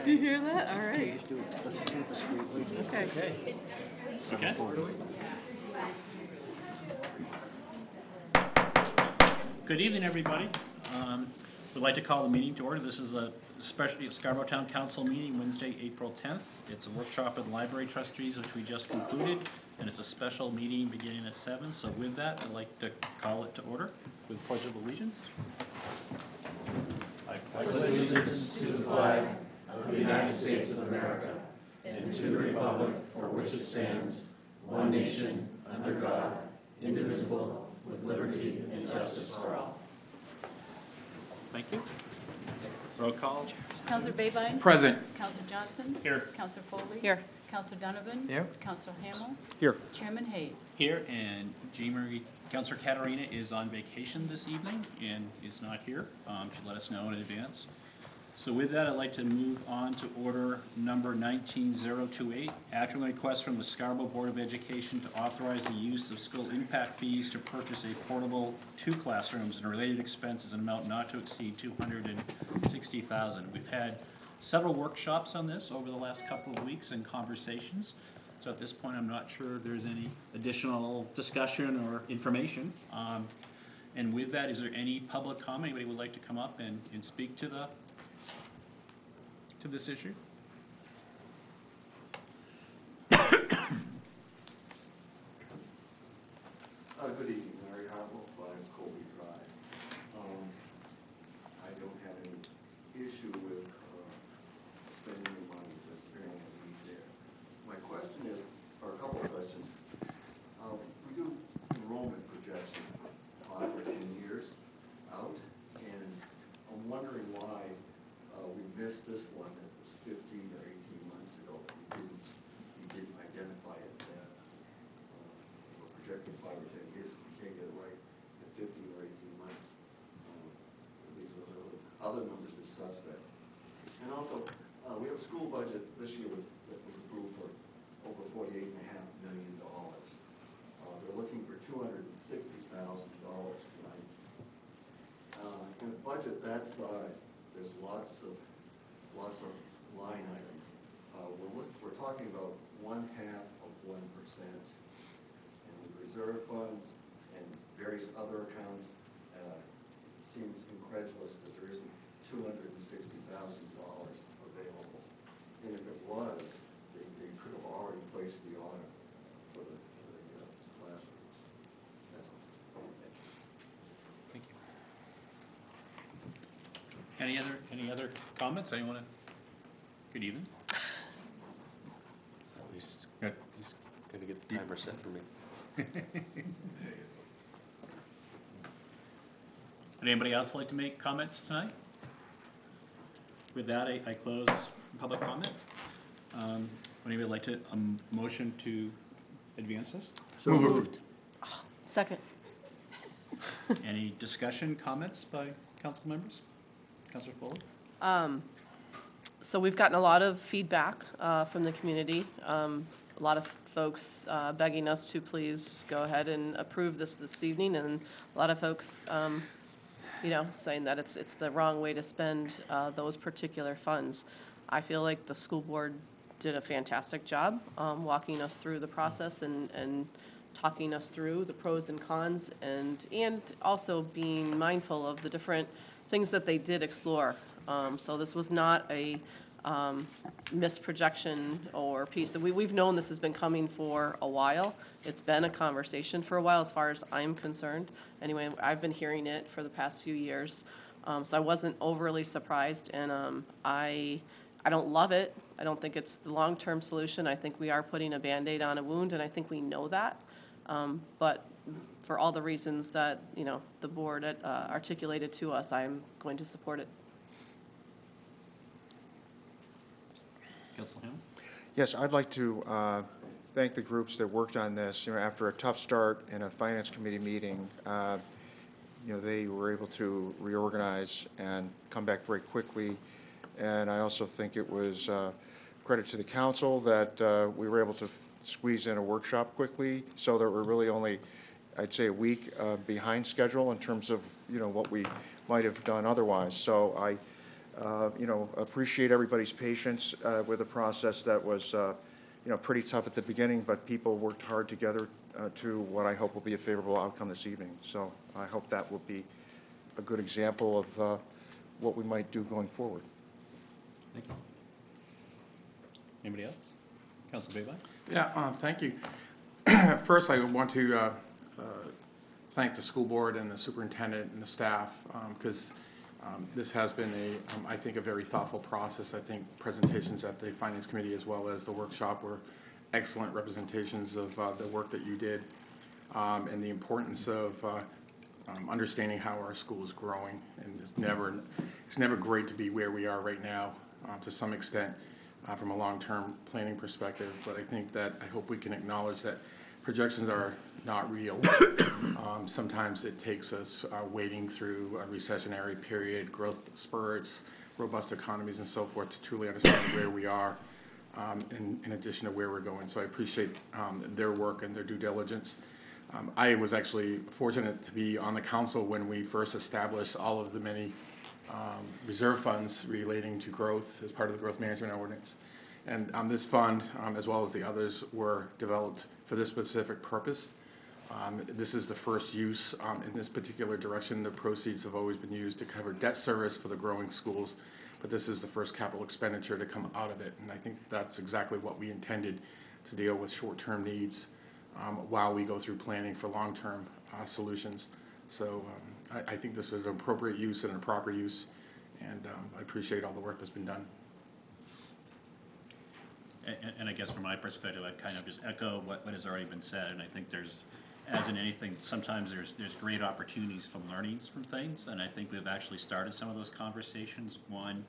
Do you hear that? All right. Let's do it discreetly. Okay. Okay. Good evening, everybody. We'd like to call the meeting to order. This is a special Scarborough Town Council meeting, Wednesday, April 10th. It's a workshop of the library trustees, which we just concluded, and it's a special meeting beginning at 7. So with that, I'd like to call it to order with Pledge of Allegiance. I pledge allegiance to the flag of the United States of America and to the republic for which it stands, one nation, under God, indivisible, with liberty and justice for all. Thank you. Roll call. Councillor Babine? Present. Councillor Johnson? Here. Councillor Foley? Here. Councillor Donovan? Here. Councillor Hamel? Here. Chairman Hayes? Here, and Councillor Katarina is on vacation this evening and is not here. She let us know in advance. So with that, I'd like to move on to order number 19028, action request from the Scarborough Board of Education to authorize the use of school impact fees to purchase a portable 2 classrooms and related expenses in an amount not to exceed $260,000. We've had several workshops on this over the last couple of weeks and conversations. So at this point, I'm not sure if there's any additional discussion or information. And with that, is there any public comment? Anybody would like to come up and speak to this issue? Good evening, Larry Hartwell, 5 Colby Drive. I don't have any issue with spending the money that's apparently a need there. My question is, or a couple of questions. We do enrollment projections for 5 or 10 years out, and I'm wondering why we missed this one that was 15 or 18 months ago. We didn't identify it then. We're projecting 5 or 10 years. We can't get it right at 15 or 18 months. These are the other numbers is suspect. And also, we have a school budget this year that was approved for over $48.5 million. They're looking for $260,000 tonight. In a budget that size, there's lots of line items. We're talking about 1/2 of 1%, and with reserve funds and various other accounts, it seems incredulous that there isn't $260,000 available. And if it was, they could have already placed the order for the classrooms. That's all. Thank you. Any other comments? Anyone? Good evening. He's gonna get the timer set for me. Would anybody else like to make comments tonight? With that, I close public comment. Would anybody like to motion to advance this? So moved. Second. Any discussion, comments by council members? Councilor Foley? So we've gotten a lot of feedback from the community. A lot of folks begging us to please go ahead and approve this evening, and a lot of folks, saying that it's the wrong way to spend those particular funds. I feel like the school board did a fantastic job walking us through the process and talking us through the pros and cons, and also being mindful of the different things that they did explore. So this was not a misprojection or piece that we've known this has been coming for a while. It's been a conversation for a while as far as I'm concerned. Anyway, I've been hearing it for the past few years. So I wasn't overly surprised, and I don't love it. I don't think it's the long-term solution. I think we are putting a Band-Aid on a wound, and I think we know that. But for all the reasons that, the board articulated to us, I'm going to support it. Councilor Hamel? Yes, I'd like to thank the groups that worked on this. After a tough start in a finance committee meeting, they were able to reorganize and come back very quickly. And I also think it was credit to the council that we were able to squeeze in a workshop quickly, so that we're really only, I'd say, a week behind schedule in terms of what we might have done otherwise. So I appreciate everybody's patience with a process that was, pretty tough at the beginning, but people worked hard together to what I hope will be a favorable outcome this evening. So I hope that will be a good example of what we might do going forward. Thank you. Anybody else? Councilor Babine? Yeah, thank you. First, I want to thank the school board and the superintendent and the staff, because this has been I think, a very thoughtful process. I think presentations at the Finance Committee as well as the workshop were excellent representations of the work that you did, and the importance of understanding how our school is growing. And it's never great to be where we are right now, to some extent, from a long-term planning perspective. But I hope we can acknowledge that projections are not real. Sometimes it takes us wading through a recessionary period, growth spurts, robust economies and so forth to truly understand where we are, in addition to where we're going. So I appreciate their work and their due diligence. I was actually fortunate to be on the council when we first established all of the many reserve funds relating to growth as part of the growth management ordinance. And this fund, as well as the others, were developed for this specific purpose. This is the first use in this particular direction. The proceeds have always been used to cover debt service for the growing schools, but this is the first capital expenditure to come out of it. And I think that's exactly what we intended, to deal with short-term needs while we go through planning for long-term solutions. So I think this is an appropriate use and a proper use, and I appreciate all the work that's been done. And I guess from my perspective, I kind of just echo what has already been said, and I think there's, as in anything, sometimes there's great opportunities from learnings from things, and I think we've actually started some of those conversations. One,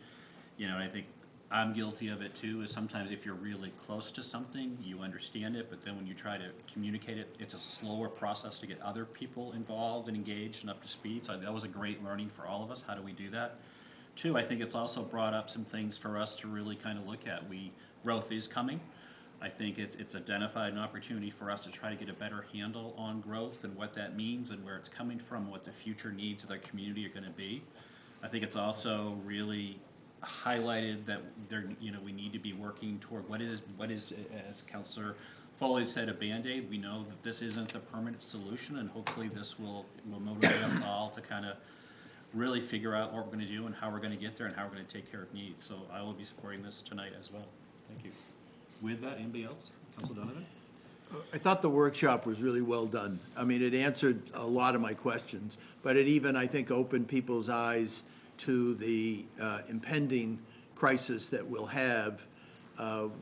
I think I'm guilty of it too, is sometimes if you're really close to something, you understand it, but then when you try to communicate it, it's a slower process to get other people involved and engaged and up to speed. So that was a great learning for all of us. How do we do that? Two, I think it's also brought up some things for us to really kind of look at. Growth is coming. I think it's identified an opportunity for us to try to get a better handle on growth and what that means and where it's coming from, what the future needs of the community are going to be. I think it's also really highlighted that we need to be working toward what is, as Councillor Foley said, a Band-Aid. We know that this isn't the permanent solution, and hopefully this will motivate us all to kind of really figure out what we're going to do and how we're going to get there and how we're going to take care of needs. So I will be supporting this tonight as well. Thank you. With that, anybody else? Councilor Donovan? I thought the workshop was really well done. I mean, it answered a lot of my questions, but it even, I think, opened people's eyes to the impending crisis that we'll have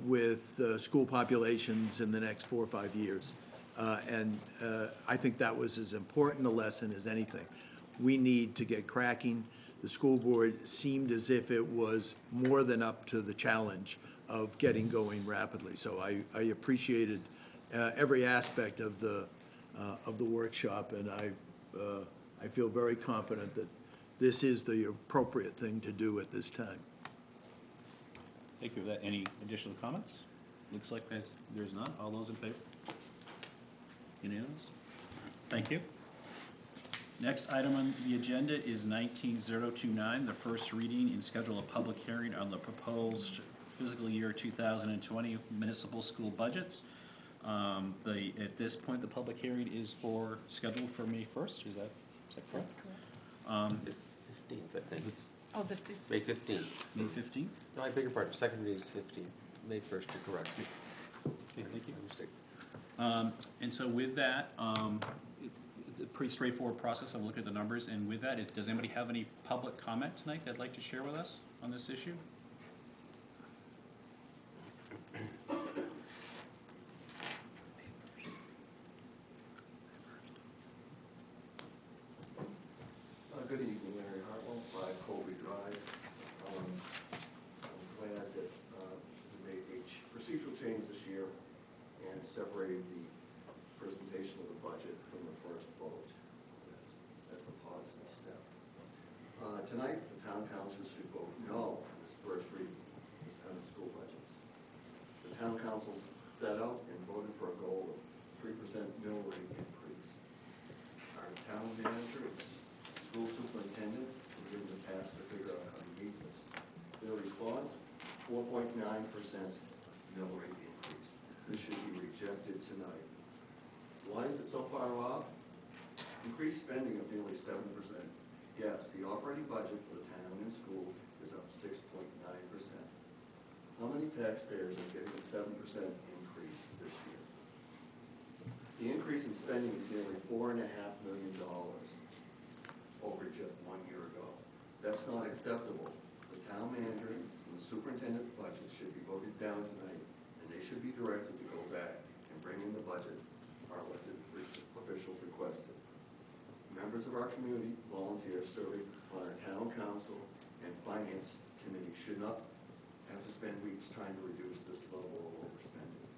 with school populations in the next 4 or 5 years. And I think that was as important a lesson as anything. We need to get cracking. The school board seemed as if it was more than up to the challenge of getting going rapidly. So I appreciated every aspect of the workshop, and I feel very confident that this is the appropriate thing to do at this time. Thank you. With that, any additional comments? Looks like there's none. All those in favor? Unanimous? Thank you. Next item on the agenda is 19029, the first reading and schedule a public hearing on the proposed fiscal year 2020 municipal school budgets. At this point, the public hearing is scheduled for May 1st. Is that correct? That's correct. 15th, I think. Oh, the May 15th. May 15th? No, I beg your pardon, second reading is 15th. May 1st, you're correct. Okay, thank you. My mistake. And so with that, it's a pretty straightforward process. I've looked at the numbers, and with that, does anybody have any public comment tonight they'd like to share with us on this issue? Good evening, Larry Hartwell, 5 Colby Drive. I'm glad that we made a procedural change this year and separated the presentation of the budget from the first vote. That's a positive step. Tonight, the town council should vote no on this first reading of the town school budgets. The town council set out and voted for a goal of 3% mill rate increase. Our town manager, school superintendent, were given the task to figure out how to meet this. 4.9% mill rate increase. This should be rejected tonight. Why is it so far off? Increased spending of nearly 7%. Yes, the operating budget for the town and school is up 6.9%. How many taxpayers are getting a 7% increase this year? The increase in spending is nearly $4.5 million over just 1 year ago. That's not acceptable. The town manager and the superintendent's budget should be voted down tonight, and they should be directed to go back and bring in the budget our elected officials requested. Members of our community, volunteers serving on our town council and finance committee should not have to spend weeks trying to reduce this level of overspending.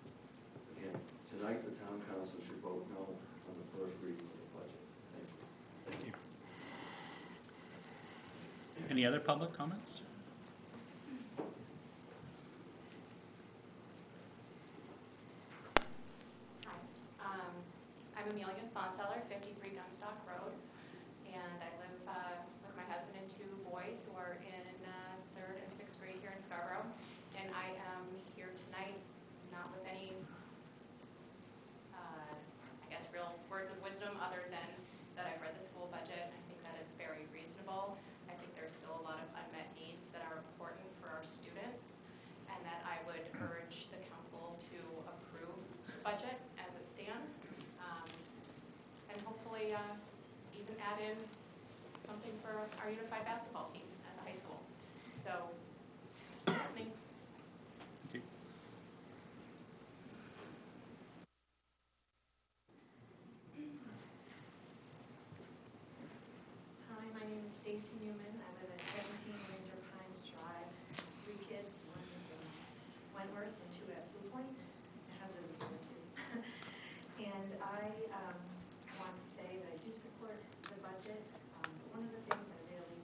Again, tonight the town council should vote no on the first reading of the budget. Thank you. Thank you. Any other public comments? Hi, I'm Amelia Sponseller, 53 Gunstock Road, and I live with my husband and 2 boys who are in 3rd and 6th grade here in Scarborough. And I am here tonight not with any, I guess, real words of wisdom other than that I've read the school budget. I think that it's very reasonable. I think there's still a lot of unmet needs that are important for our students, and that I would urge the council to approve the budget as it stands, and hopefully even add in something for our unified basketball team at the high school. So, listening. Thank you. Hi, my name is Stacy Newman. I live at 17 Windsor Pines Drive. 3 kids, 1 in Wentworth and 2 at Blue Point. My husband is there too. And I want to say that I do support the budget. But one of the things I really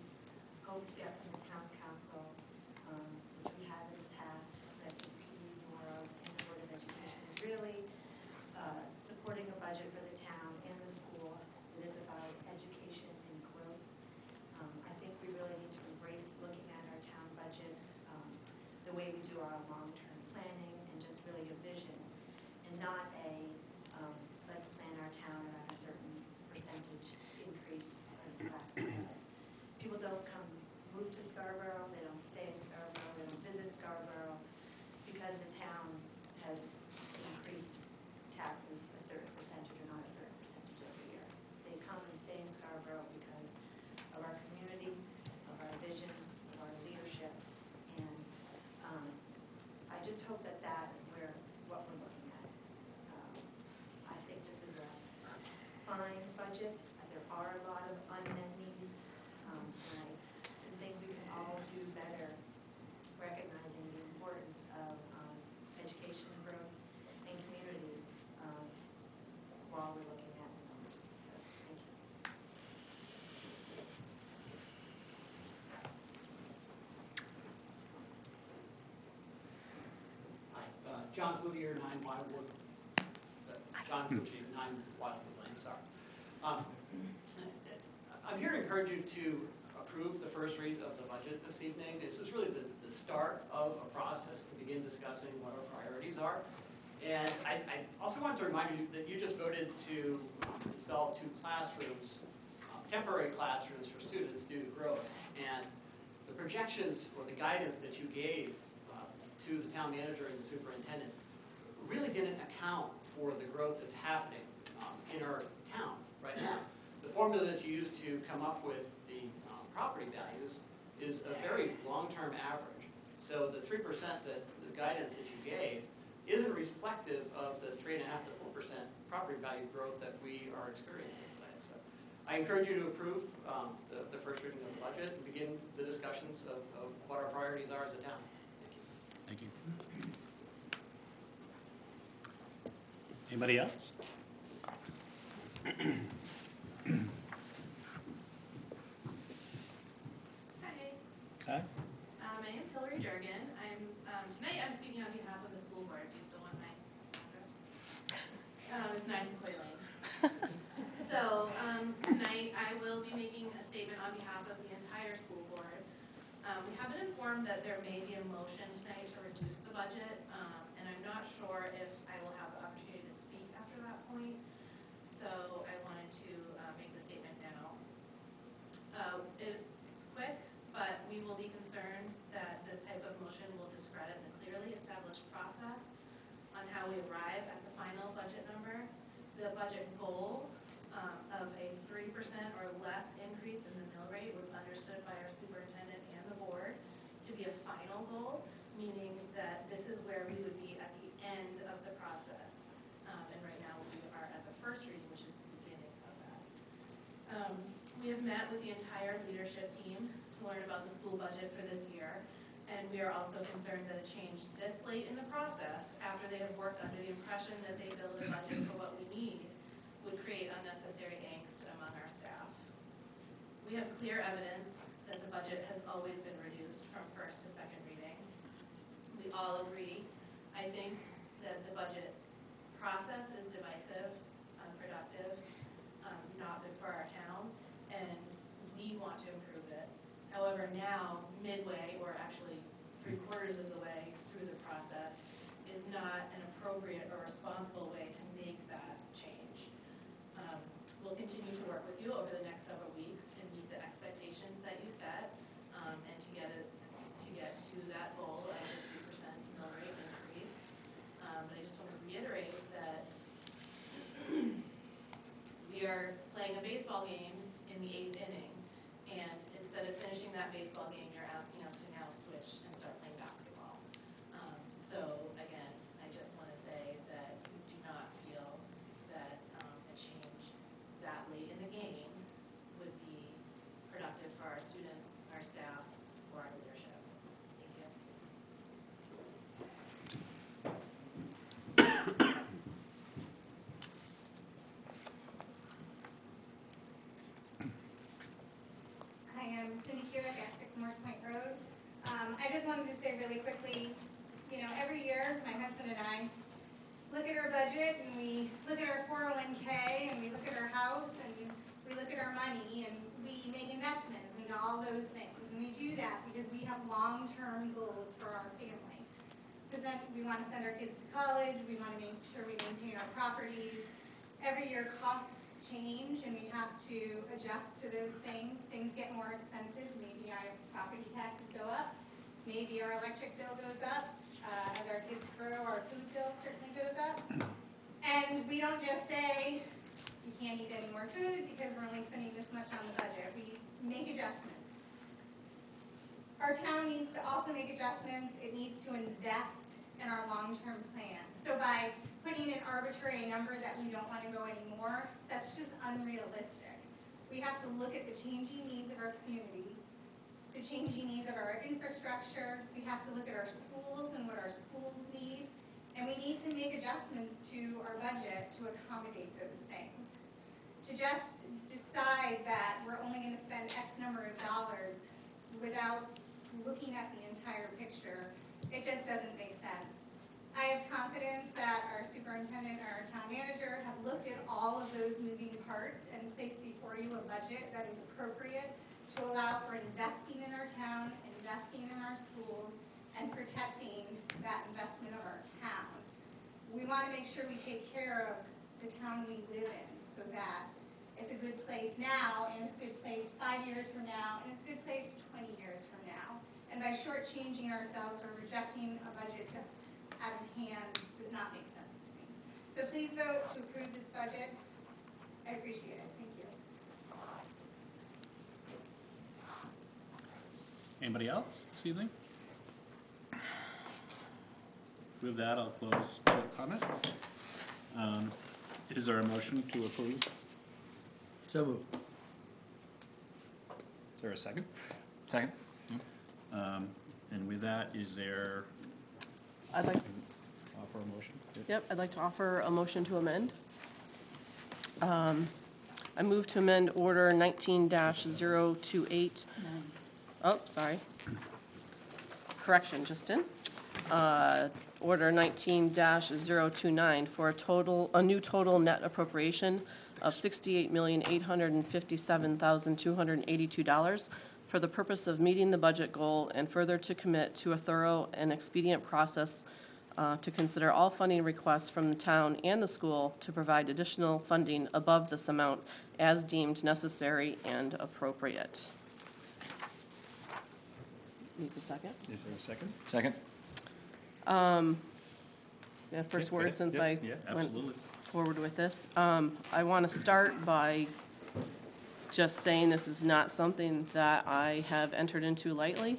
hope to get from the town council, which we have in the past, that we could use more of in the Board of Education, is really supporting a budget for the town and the school that is about education and growth. I think we really need to embrace looking at our town budget the way we do our long-term planning, and just really a vision, and not a let's plan our town at a certain percentage increase. People don't move to Scarborough, they don't stay in Scarborough, they don't visit Scarborough because the town has increased taxes a certain percentage or not a certain percentage every year. They come and stay in Scarborough because of our community, of our vision, of our leadership, and I just hope that that is what we're looking at. I think this is a fine budget. There are a lot of unmet needs, and I just think we can all do better recognizing the importance of education, growth, and community while we're looking at the numbers. So, thank you. Hi, John Cloutier, 9 Wildwood. John Cloutier, 9 Wildwood Lane Star. I'm here to encourage you to approve the first read of the budget this evening. This is really the start of a process to begin discussing what our priorities are. And I also want to remind you that you just voted to install 2 classrooms, temporary classrooms for students due to growth. And the projections or the guidance that you gave to the town manager and the superintendent really didn't account for the growth that's happening in our town right now. The formula that you used to come up with the property values is a very long-term average. So the 3% that the guidance that you gave isn't reflective of the 3.5% to 4% property value growth that we are experiencing today. So I encourage you to approve the first reading of the budget and begin the discussions of what our priorities are as a town. Thank you. Thank you. Anybody else? Hi. Hi. My name is Hillary Durgan. Tonight I'm speaking on behalf of the school board. Do you still want my address? It's 9 Sequoia Lane. So tonight I will be making a statement on behalf of the entire school board. We have an informed that there may be a motion tonight to reduce the budget, and I'm not sure if I will have the opportunity to speak after that point. So I wanted to make the statement now. It's quick, but we will be concerned that this type of motion will discredit the clearly established process on how we arrive at the final budget number. The budget goal of a 3% or less increase in the mill rate was understood by our superintendent and the board to be a final goal, meaning that this is where we would be at the end of the process. And right now we are at the first reading, which is the beginning of that. We have met with the entire leadership team to learn about the school budget for this year. And we are also concerned that a change this late in the process, after they have worked under the impression that they build a budget for what we need, would create unnecessary angst among our staff. We have clear evidence that the budget has always been reduced from first to second reading. We all agree, I think, that the budget process is divisive, unproductive, not good for our town, and we want to improve it. However, now, midway, or actually 3/4 of the way through the process, is not an appropriate or responsible way to make that change. We'll continue to work with you over the next several weeks to meet the expectations that you set, and to get to that goal of the 3% mill rate increase. But I just want to reiterate that we are playing a baseball game in the 8th inning, and instead of finishing that baseball game, you're asking us to now switch and start playing basketball. So again, I just want to say that we do not feel that a change that late in the game would be productive for our students, our staff, or our leadership. Thank you. Hi, I'm Cindy Keurig at 6 Morse Point Road. I just wanted to say really quickly, every year my husband and I look at our budget and we look at our 401k and we look at our house and we look at our money and we make investments into all those things. And we do that because we have long-term goals for our family. Because then we want to send our kids to college, we want to make sure we maintain our properties. Every year costs change and we have to adjust to those things. Things get more expensive. Maybe our property taxes go up. Maybe our electric bill goes up. As our kids grow, our food bill certainly goes up. And we don't just say, you can't eat any more food because we're only spending this much on the budget. We make adjustments. Our town needs to also make adjustments. It needs to invest in our long-term plan. So by putting an arbitrary number that we don't want to go anymore, that's just unrealistic. We have to look at the changing needs of our community, the changing needs of our infrastructure. We have to look at our schools and what our schools need. And we need to make adjustments to our budget to accommodate those things. To just decide that we're only going to spend X number of dollars without looking at the entire picture, it just doesn't make sense. I have confidence that our superintendent and our town manager have looked at all of those moving parts and placed before you a budget that is appropriate to allow for investing in our town, investing in our schools, and protecting that investment of our town. We want to make sure we take care of the town we live in so that it's a good place now, and it's a good place 5 years from now, and it's a good place 20 years from now. And by shortchanging ourselves or rejecting a budget just out of hand does not make sense to me. So please vote to approve this budget. I appreciate it. Thank you. Anybody else this evening? With that, I'll close public comment. Is there a motion to approve? So moved. Is there a second? Second. And with that, is there, I'd like, offer a motion? yep, I'd like to offer a motion to amend. I move to amend order 19-028. Oh, sorry. Correction, just in. Order 19-029 for a new total net appropriation of $68,857,282 for the purpose of meeting the budget goal, and further to commit to a thorough and expedient process to consider all funding requests from the town and the school to provide additional funding above this amount as deemed necessary and appropriate. Needs a second? Is there a second? Second? Yeah, first Okay, go word ahead. since Yes, I yeah, went absolutely. forward with this. I want to start by just saying this is not something that I have entered into lightly.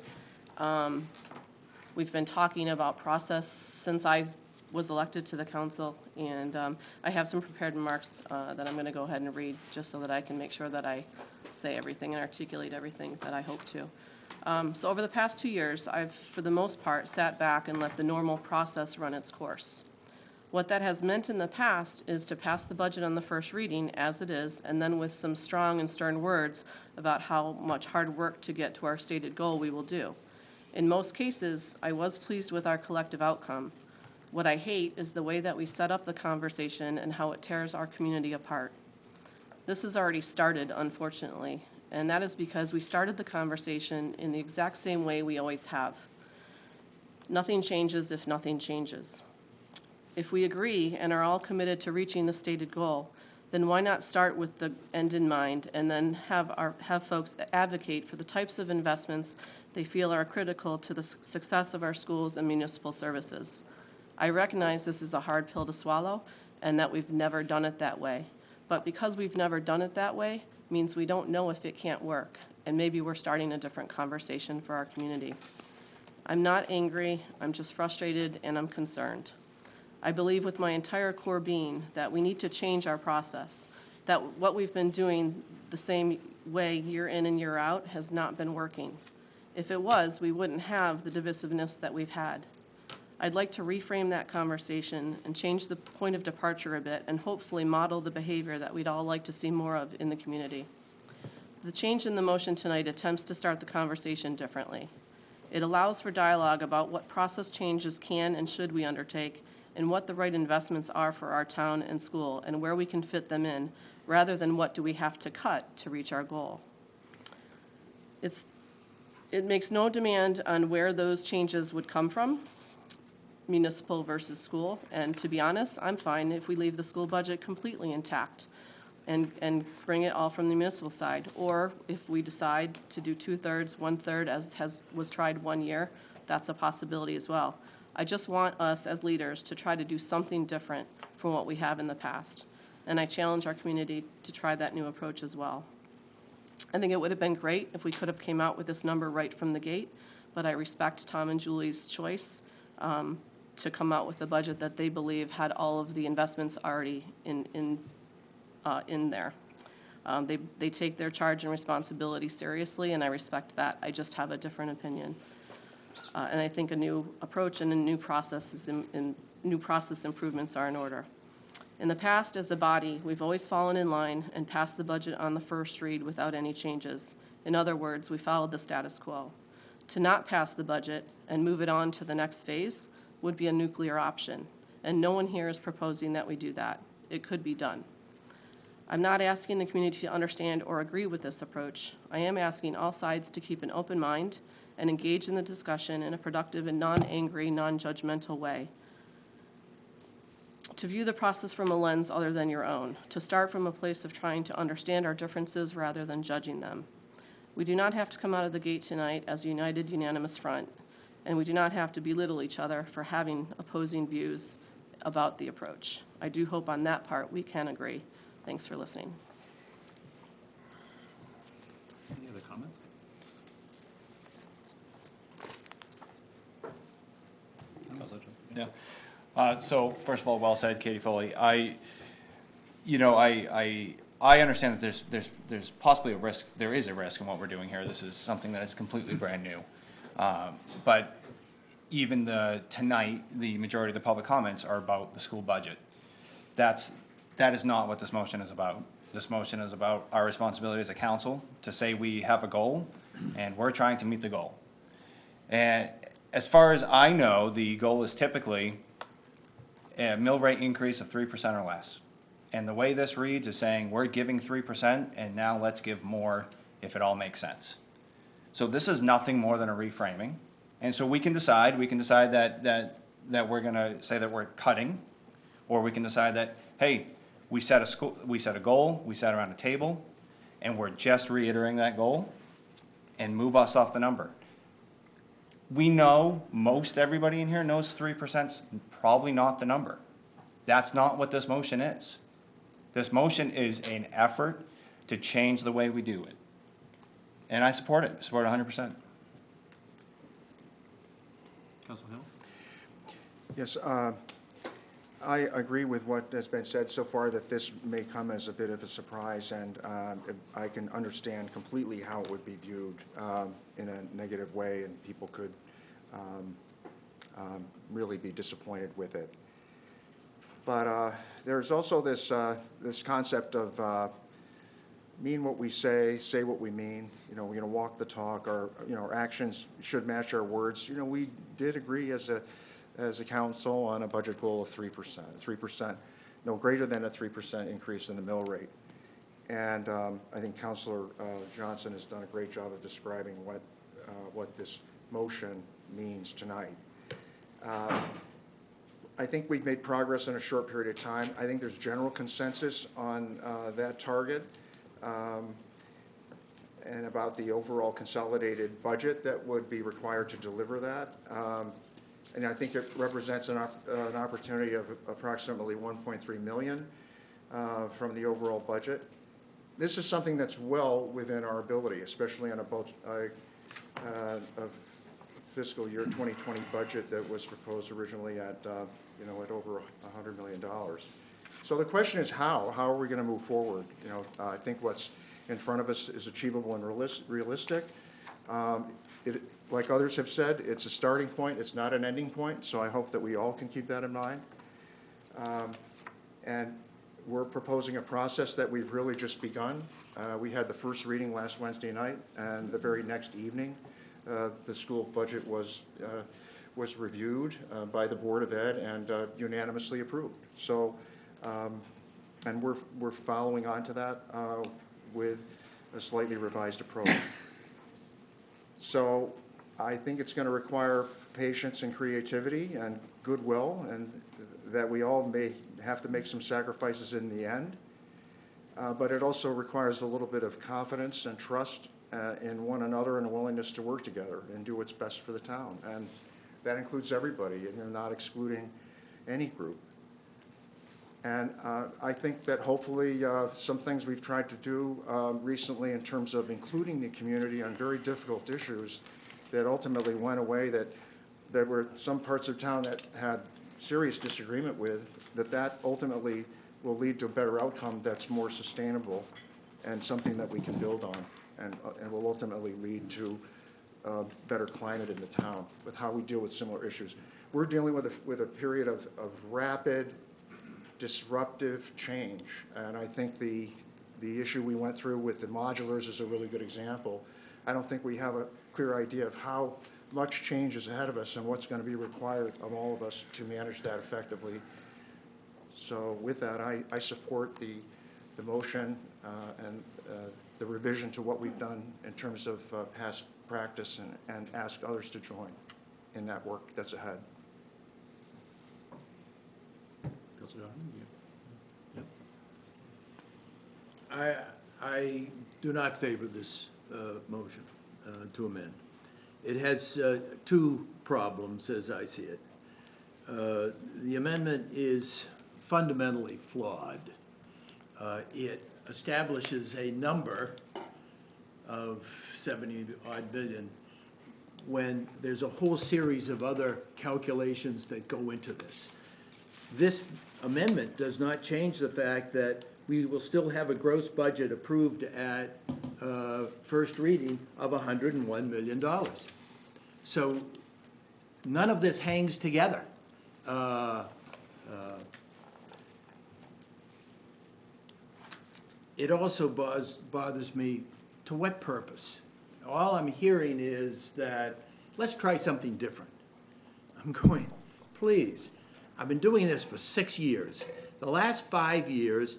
We've been talking about process since I was elected to the council, and I have some prepared remarks that I'm going to go ahead and read just so that I can make sure that I say everything and articulate everything that I hope to. So over the past 2 years, I've, for the most part, sat back and let the normal process run its course. What that has meant in the past is to pass the budget on the first reading as it is, and then with some strong and stern words about how much hard work to get to our stated goal we will do. In most cases, I was pleased with our collective outcome. What I hate is the way that we set up the conversation and how it tears our community apart. This has already started, unfortunately, and that is because we started the conversation in the exact same way we always have. Nothing changes if nothing changes. If we agree and are all committed to reaching the stated goal, then why not start with the end in mind and then have folks advocate for the types of investments they feel are critical to the success of our schools and municipal services. I recognize this is a hard pill to swallow and that we've never done it that way. But because we've never done it that way means we don't know if it can't work, and maybe we're starting a different conversation for our community. I'm not angry, I'm just frustrated and I'm concerned. I believe with my entire core being that we need to change our process, that what we've been doing the same way year in and year out has not been working. If it was, we wouldn't have the divisiveness that we've had. I'd like to reframe that conversation and change the point of departure a bit and hopefully model the behavior that we'd all like to see more of in the community. The change in the motion tonight attempts to start the conversation differently. It allows for dialogue about what process changes can and should we undertake and what the right investments are for our town and school and where we can fit them in, rather than what do we have to cut to reach our goal. It makes no demand on where those changes would come from, municipal versus school, and to be honest, I'm fine if we leave the school budget completely intact and bring it all from the municipal side, or if we decide to do 2/3, 1/3 as was tried 1 year, that's a possibility as well. I just want us as leaders to try to do something different from what we have in the past, and I challenge our community to try that new approach as well. I think it would have been great if we could have came out with this number right from the gate, but I respect Tom and Julie's choice to come out with a budget that they believe had all of the investments already in there. They take their charge and responsibility seriously, and I respect that. I just have a different opinion. And I think a new approach and a new process new process improvements are in order. In the past, as a body, we've always fallen in line and passed the budget on the first read without any changes. In other words, we followed the status quo. To not pass the budget and move it on to the next phase would be a nuclear option, and no one here is proposing that we do that. It could be done. I'm not asking the community to understand or agree with this approach. I am asking all sides to keep an open mind and engage in the discussion in a productive and non-angry, non-judgmental way. To view the process from a lens other than your own, to start from a place of trying to understand our differences rather than judging them. We do not have to come out of the gate tonight as a united, unanimous front, and we do not have to belittle each other for having opposing views about the approach. I do hope on that part we can agree. Thanks for listening. Any other comments? Yeah. So first of all, well said, Katie Foley. I understand that there's possibly a risk. There is a risk in what we're doing here. This is something that is completely brand new. But even tonight, the majority of the public comments are about the school budget. That is not what this motion is about. This motion is about our responsibility as a council to say we have a goal, and we're trying to meet the goal. And as far as I know, the goal is typically a mill rate increase of 3% or less. And the way this reads is saying we're giving 3%, and now let's give more if it all makes sense. So this is nothing more than a reframing. And so we can decide that we're gonna say that we're cutting, or we can decide that, hey, we set a goal, we sat around a table, and we're just reiterating that goal, and move us off the number. We know, most everybody in here knows 3%'s probably not the number. That's not what this motion is. This motion is an effort to change the way we do it. And I support it, support it 100%. Council Hill? Yes, I agree with what has been said so far, that this may come as a bit of a surprise, and I can understand completely how it would be viewed in a negative way, and people could really be disappointed with it. But there's also this concept of mean what we say what we mean. You know, we're going to walk the talk. Our actions should match our words. You know, we did agree as a council on a budget goal of 3%. 3%, no greater than a 3% increase in the mill rate. And I think Councilor Johnson has done a great job of describing what this motion means tonight. I think we've made progress in a short period of time. I think there's general consensus on that target and about the overall consolidated budget that would be required to deliver that. And I think it represents an opportunity of approximately $1.3 million from the overall budget. This is something that's well within our ability, especially on a fiscal year 2020 budget that was proposed originally at over $100 million. So the question is how? How are we going to move forward? I think what's in front of us is achievable and realistic. Like others have said, it's a starting point, it's not an ending point, so I hope that we all can keep that in mind. And we're proposing a process that we've really just begun. We had the first reading last Wednesday night, and the very next evening, the school budget was reviewed by the Board of Ed and unanimously approved. So, and we're following on to that with a slightly revised approach. So I think it's going to require patience and creativity and goodwill, and that we all may have to make some sacrifices in the end. But it also requires a little bit of confidence and trust in one another and a willingness to work together and do what's best for the town. And that includes everybody, and you're not excluding any group. And I think that hopefully some things we've tried to do recently in terms of including the community on very difficult issues that ultimately went away, that there were some parts of town that had serious disagreement with, that ultimately will lead to a better outcome that's more sustainable and something that we can build on, and will ultimately lead to a better climate in the town with how we deal with similar issues. We're dealing with a period of rapid, disruptive change, and I think the issue we went through with the modulars is a really good example. I don't think we have a clear idea of how much change is ahead of us and what's going to be required of all of us to manage that effectively. So with that, I support the motion and the revision to what we've done in terms of past practice, and ask others to join in that work that's ahead. I do not favor this motion to amend. It has two problems as I see it. The amendment is fundamentally flawed. It establishes a number of 70-odd billion when there's a whole series of other calculations that go into this. This amendment does not change the fact that we will still have a gross budget approved at first reading of $101 million. So none of this hangs together. It also bothers me, to what purpose? All I'm hearing is that, let's try something different. I'm going, please. I've been doing this for 6 years. The last 5 years,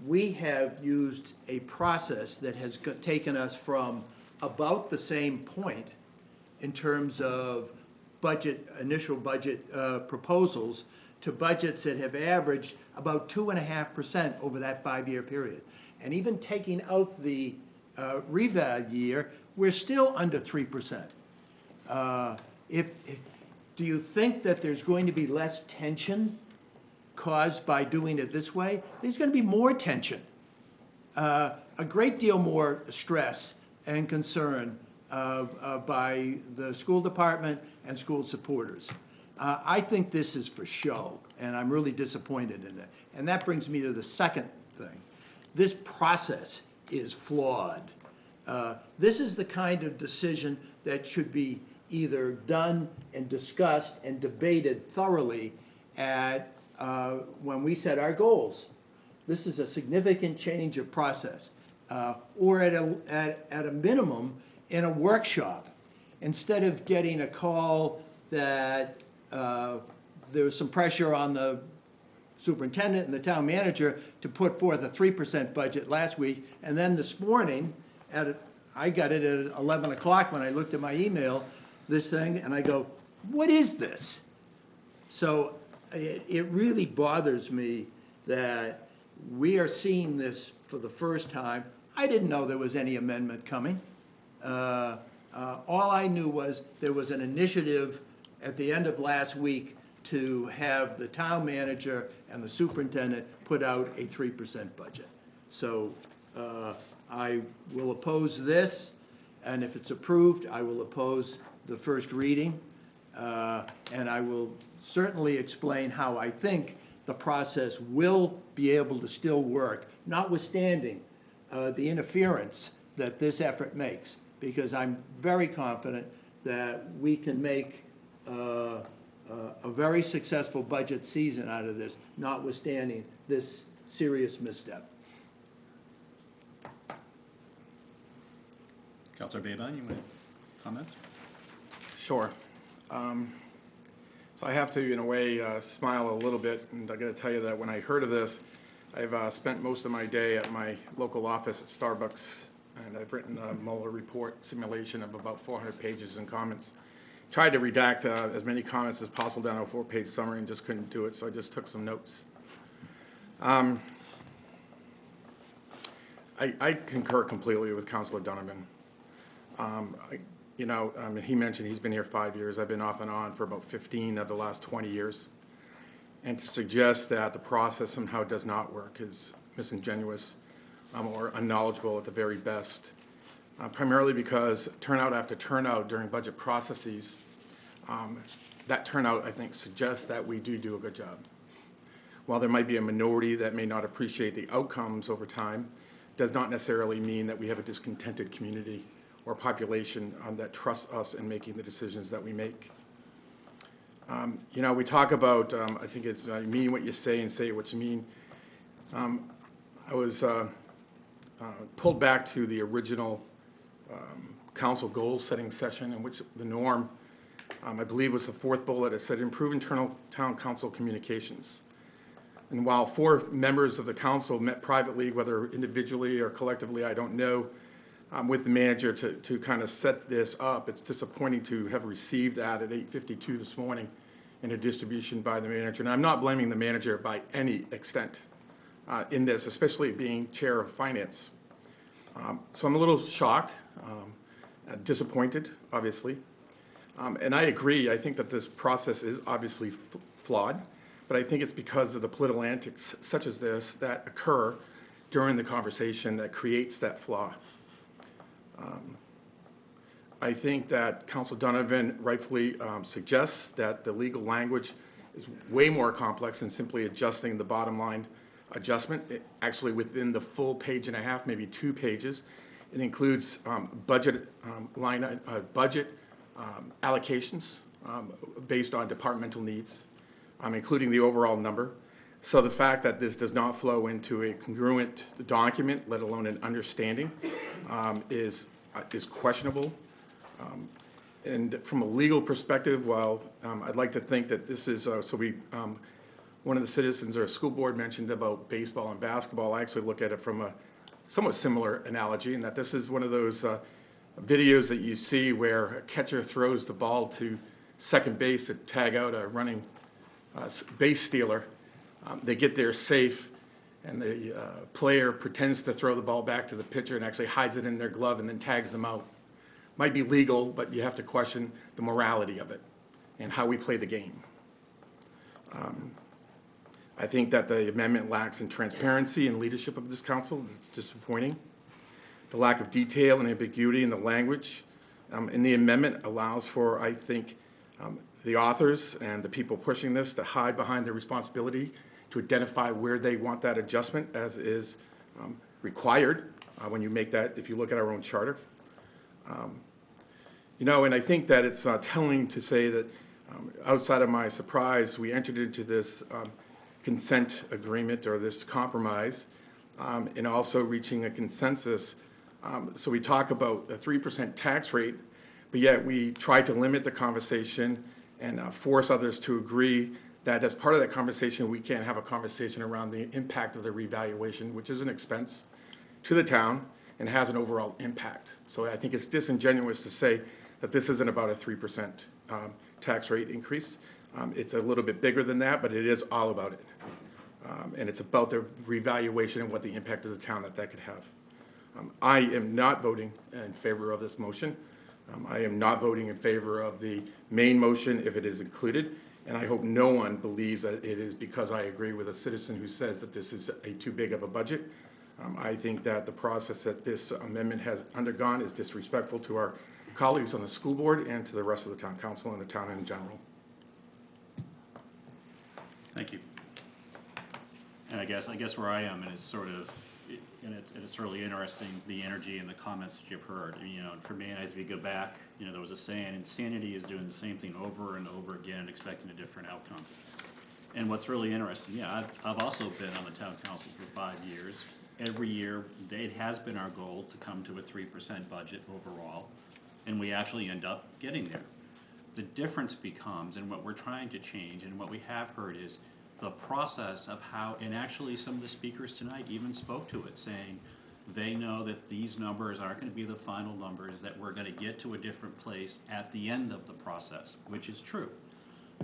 we have used a process that has taken us from about the same point in terms of initial budget proposals to budgets that have averaged about 2.5% over that 5-year period. And even taking out the reval year, we're still under 3%. Do you think that there's going to be less tension caused by doing it this way? There's going to be more tension, a great deal more stress and concern by the school department and school supporters. I think this is for show, and I'm really disappointed in it. And that brings me to the second thing. This process is flawed. This is the kind of decision that should be either done and discussed and debated thoroughly at when we set our goals. This is a significant change of process, or at a minimum in a workshop, instead of getting a call that there was some pressure on the superintendent and the town manager to put forth a 3% budget last week, and then this morning, I got it at 11 o'clock when I looked at my email, this thing, and I go, what is this? So it really bothers me that we are seeing this for the first time. I didn't know there was any amendment coming. All I knew was there was an initiative at the end of last week to have the town manager and the superintendent put out a 3% budget. So I will oppose this, and if it's approved, I will oppose the first reading, and I will certainly explain how I think the process will be able to still work, notwithstanding the interference that this effort makes, because I'm very confident that we can make a very successful budget season out of this, notwithstanding this serious misstep. Councilor Babine, you want to comment? Sure. So I have to, in a way, smile a little bit, and I got to tell you that when I heard of this, I've spent most of my day at my local office at Starbucks, and I've written a Mueller report simulation of about 400 pages and comments. Tried to redact as many comments as possible down to a 4-page summary and just couldn't do it, so I just took some notes. I concur completely with Councilor Donovan. He mentioned he's been here 5 years. I've been off and on for about 15 of the last 20 years. And to suggest that the process somehow does not work is disingenuous or unknowledgeable at the very best. Primarily because turnout after turnout during budget processes, that turnout, I think, suggests that we do a good job. While there might be a minority that may not appreciate the outcomes over time, does not necessarily mean that we have a discontented community or population that trusts us in making the decisions that we make. We talk about, I think it's mean what you say and say what you mean. I was pulled back to the original council goal setting session in which the norm, I believe, was the 4th bullet. It said improve internal town council communications. And while 4 members of the council met privately, whether individually or collectively, I don't know, with the manager to kind of set this up, it's disappointing to have received that at 8:52 this morning in a distribution by the manager. And I'm not blaming the manager by any extent in this, especially being chair of finance. So I'm a little shocked, disappointed, obviously. And I agree, I think that this process is obviously flawed, but I think it's because of the political antics such as this that occur during the conversation that creates that flaw. I think that Council Donovan rightfully suggests that the legal language is way more complex than simply adjusting the bottom line adjustment. Actually, within the full page and a half, maybe 2 pages, it includes budget allocations based on departmental needs, including the overall number. So the fact that this does not flow into a congruent document, let alone an understanding, is questionable. And from a legal perspective, while I'd like to think that this is, one of the citizens or a school board mentioned about baseball and basketball. I actually look at it from a somewhat similar analogy, in that this is one of those videos that you see where a catcher throws the ball to second base to tag out a running base stealer. They get there safe, and the player pretends to throw the ball back to the pitcher and actually hides it in their glove and then tags them out. Might be legal, but you have to question the morality of it and how we play the game. I think that the amendment lacks in transparency and leadership of this council. It's disappointing. The lack of detail and ambiguity in the language in the amendment allows for, I think, the authors and the people pushing this to hide behind their responsibility to identify where they want that adjustment, as is required when you make that, if you look at our own charter. You know, and I think that it's telling to say that outside of my surprise, we entered into this consent agreement or this compromise and also reaching a consensus. So we talk about a 3% tax rate, but yet we try to limit the conversation and force others to agree that as part of that conversation, we can't have a conversation around the impact of the revaluation, which is an expense to the town and has an overall impact. So I think it's disingenuous to say that this isn't about a 3% tax rate increase. It's a little bit bigger than that, but it is all about it. And it's about the revaluation and what the impact of the town that could have. I am not voting in favor of this motion. I am not voting in favor of the main motion if it is included, and I hope no one believes that it is because I agree with a citizen who says that this is too big of a budget. I think that the process that this amendment has undergone is disrespectful to our colleagues on the school board and to the rest of the town council and the town in general. Thank you. And I guess where I am, and it's sort of, and it's really interesting, the energy and the comments that you've heard. You know, for me, and if you go back, you know, there was a saying, insanity is doing the same thing over and over again and expecting a different outcome. And what's really interesting, yeah, I've also been on the town council for 5 years. Every year, it has been our goal to come to a 3% budget overall, and we actually end up getting there. The difference becomes, and what we're trying to change, and what we have heard is the process of how, and actually some of the speakers tonight even spoke to it, saying they know that these numbers aren't going to be the final numbers, that we're going to get to a different place at the end of the process, which is true.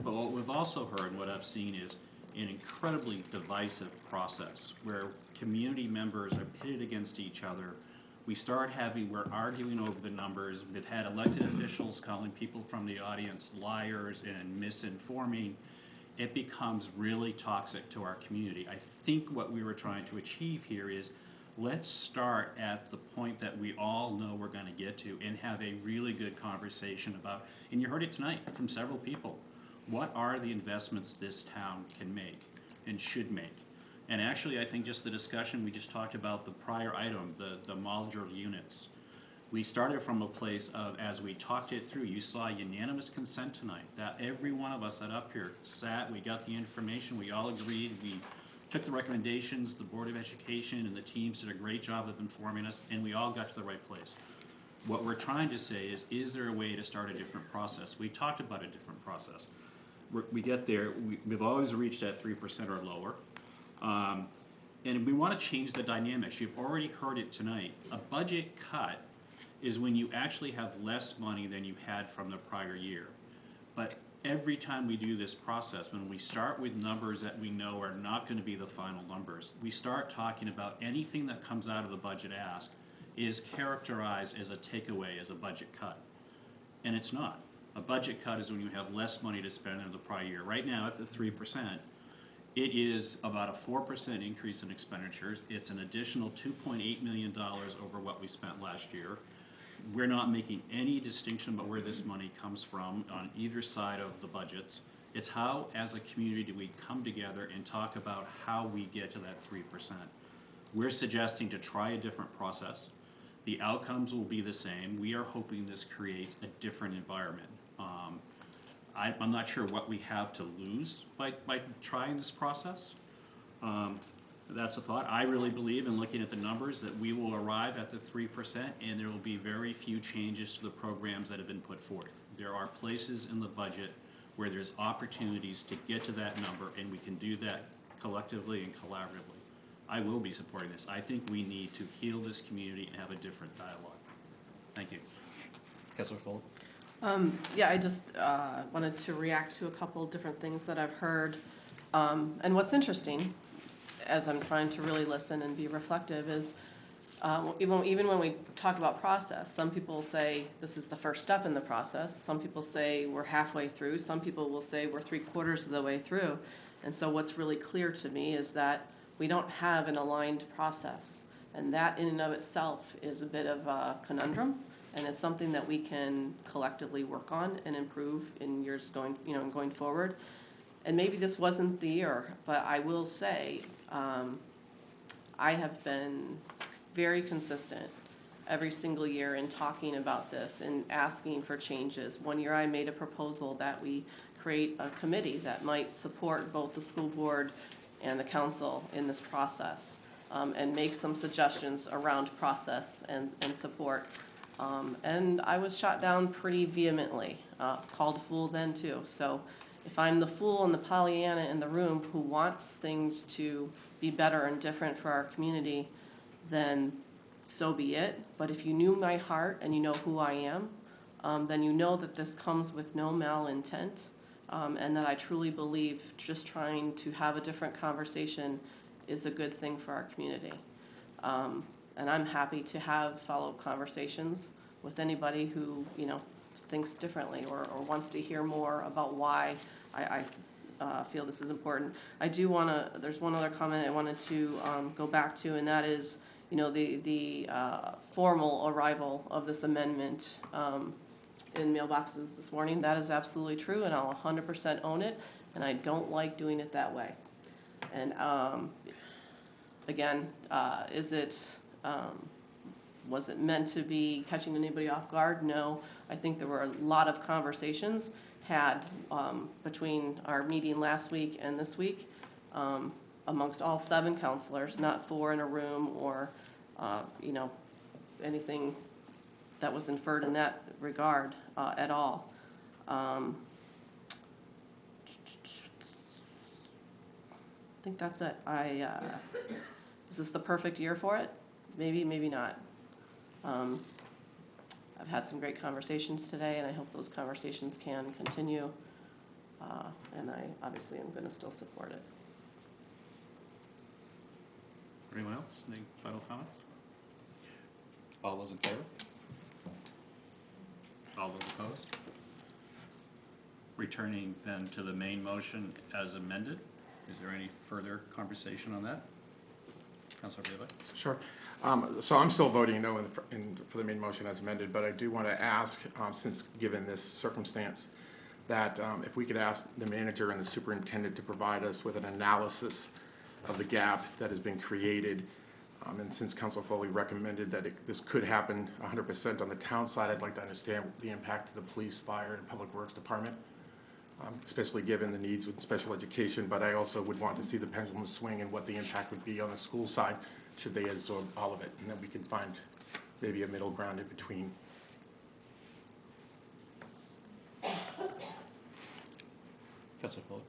But what we've also heard, what I've seen, is an incredibly divisive process where community members are pitted against each other. We're arguing over the numbers. We've had elected officials calling people from the audience liars and misinforming. It becomes really toxic to our community. I think what we were trying to achieve here is let's start at the point that we all know we're going to get to and have a really good conversation about, and you heard it tonight from several people, what are the investments this town can make and should make? And actually, I think just the discussion we just talked about, the prior item, the modular units, we started from a place of, as we talked it through, you saw unanimous consent tonight, that every one of us that up here sat, we got the information, we all agreed, we took the recommendations, the Board of Education and the teams did a great job of informing us, and we all got to the right place. What we're trying to say is there a way to start a different process? We talked about a different process. We get there, we've always reached that 3% or lower. And we want to change the dynamics. You've already heard it tonight. A budget cut is when you actually have less money than you had from the prior year. But every time we do this process, when we start with numbers that we know are not going to be the final numbers, we start talking about anything that comes out of the budget ask is characterized as a takeaway, as a budget cut. And it's not. A budget cut is when you have less money to spend than the prior year. Right now, at the 3%, it is about a 4% increase in expenditures. It's an additional $2.8 million over what we spent last year. We're not making any distinction about where this money comes from on either side of the budgets. It's how, as a community, do we come together and talk about how we get to that 3%. We're suggesting to try a different process. The outcomes will be the same. We are hoping this creates a different environment. I'm not sure what we have to lose by trying this process. That's a thought. I really believe in looking at the numbers that we will arrive at the 3% and there will be very few changes to the programs that have been put forth. There are places in the budget where there's opportunities to get to that number, and we can do that collectively and collaboratively. I will be supporting this. I think we need to heal this community and have a different dialogue. Thank you. Councilor Foley? Yeah, I just wanted to react to a couple different things that I've heard. And what's interesting, as I'm trying to really listen and be reflective, is even when we talk about process, some people say this is the first step in the process. Some people say we're halfway through. Some people will say we're 3/4 of the way through. And so what's really clear to me is that we don't have an aligned process. And that in and of itself is a bit of a conundrum. And it's something that we can collectively work on and improve in years going forward. And maybe this wasn't the year, but I will say I have been very consistent every single year in talking about this and asking for changes. One year I made a proposal that we create a committee that might support both the school board and the council in this process, and make some suggestions around process and support. And I was shot down pretty vehemently, called a fool then too. So if I'm the fool and the Pollyanna in the room who wants things to be better and different for our community, then so be it. But if you knew my heart and you know who I am, then you know that this comes with no malintent, and that I truly believe just trying to have a different conversation is a good thing for our community. And I'm happy to have follow-up conversations with anybody who, thinks differently or wants to hear more about why I feel this is important. I do want to, there's one other comment I wanted to go back to, and that is, the formal arrival of this amendment in mailboxes this morning. That is absolutely true, and I'll 100% own it, and I don't like doing it that way. And again, was it meant to be catching anybody off guard? No. I think there were a lot of conversations had between our meeting last week and this week amongst all 7 counselors, not 4 in a room or, anything that was inferred in that regard at all. I think that's it. Is this the perfect year for it? Maybe, maybe not. I've had some great conversations today, and I hope those conversations can continue. And I obviously am going to still support it. Anyone else? Any final comments? All those in favor? All those opposed? Returning then to the main motion as amended. Is there any further conversation on that? Councilor Bailey? Sure. So I'm still voting no for the main motion as amended, but I do want to ask, since given this circumstance, that if we could ask the manager and the superintendent to provide us with an analysis of the gap that has been created. And since Councilor Foley recommended that this could happen 100% on the town side, I'd like to understand the impact to the police, fire, and public works department, especially given the needs with special education. But I also would want to see the pendulum swing and what the impact would be on the school side should they absorb all of it, and then we can find maybe a middle ground in between. Councilor Foley?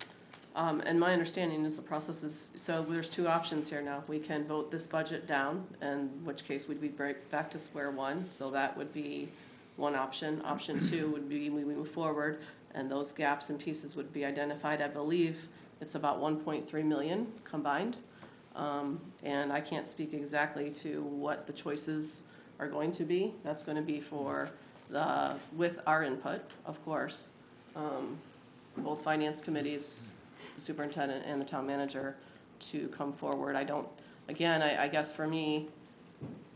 And my understanding is the process is, so there's 2 options here now. We can vote this budget down, in which case we'd be back to square one. So that would be one option. Option 2 would be we move forward, and those gaps and pieces would be identified. I believe it's about 1.3 million combined. And I can't speak exactly to what the choices are going to be. That's going to be with our input, of course. Both finance committees, the superintendent and the town manager, to come forward. I guess for me,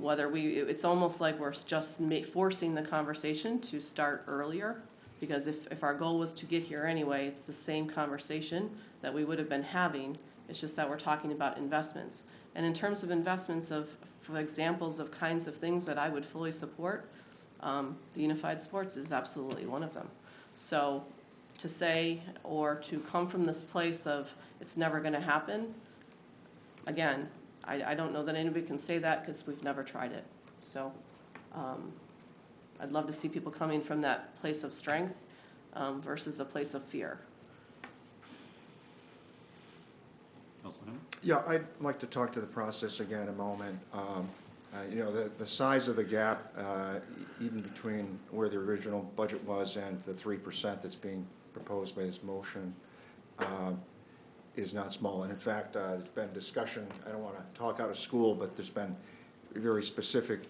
it's almost like we're just forcing the conversation to start earlier, because if our goal was to get here anyway, it's the same conversation that we would have been having. It's just that we're talking about investments. And in terms of investments for examples of kinds of things that I would fully support, the unified sports is absolutely one of them. So to say or to come from this place of it's never going to happen, again, I don't know that anybody can say that because we've never tried it. So I'd love to see people coming from that place of strength versus a place of fear. Councilor Hammond? Yeah, I'd like to talk to the process again a moment. The size of the gap, even between where the original budget was and the 3% that's being proposed by this motion, is not small. And in fact, there's been discussion, I don't want to talk out of school, but there's been very specific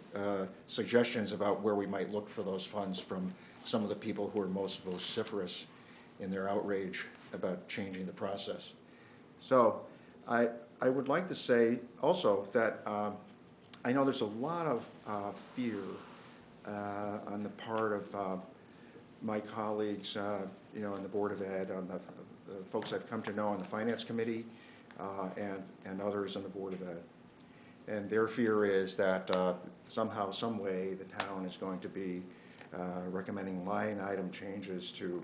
suggestions about where we might look for those funds from some of the people who are most vociferous in their outrage about changing the process. So I would like to say also that I know there's a lot of fear on the part of my colleagues, in the Board of Ed, on the folks I've come to know on the Finance Committee, and others on the Board of Ed. And their fear is that somehow, some way, the town is going to be recommending line item changes to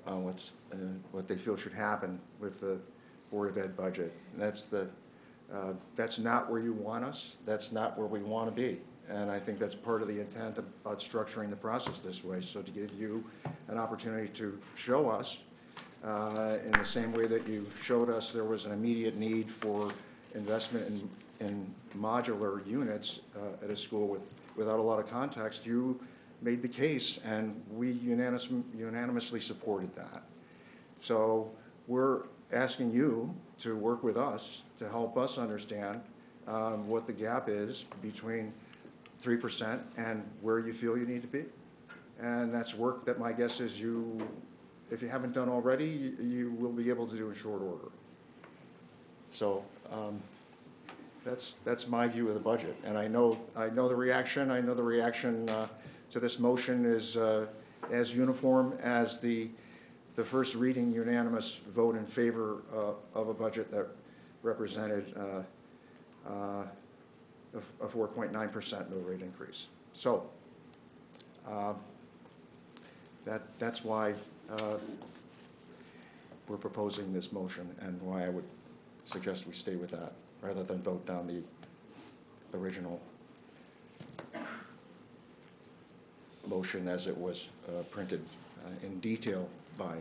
what they feel should happen with the Board of Ed budget. And that's not where you want us. That's not where we want to be. And I think that's part of the intent about structuring the process this way, so to give you an opportunity to show us, in the same way that you showed us there was an immediate need for investment in modular units at a school without a lot of context, you made the case, and we unanimously supported that. So we're asking you to work with us to help us understand what the gap is between 3% and where you feel you need to be. And that's work that my guess is if you haven't done already, you will be able to do in short order. So that's my view of the budget. And I know the reaction. I know the reaction to this motion is as uniform as the first reading unanimous vote in favor of a budget that represented a 4.9% mill rate increase. So that's why we're proposing this motion, and why I would suggest we stay with that rather than vote down the original motion as it was printed in detail by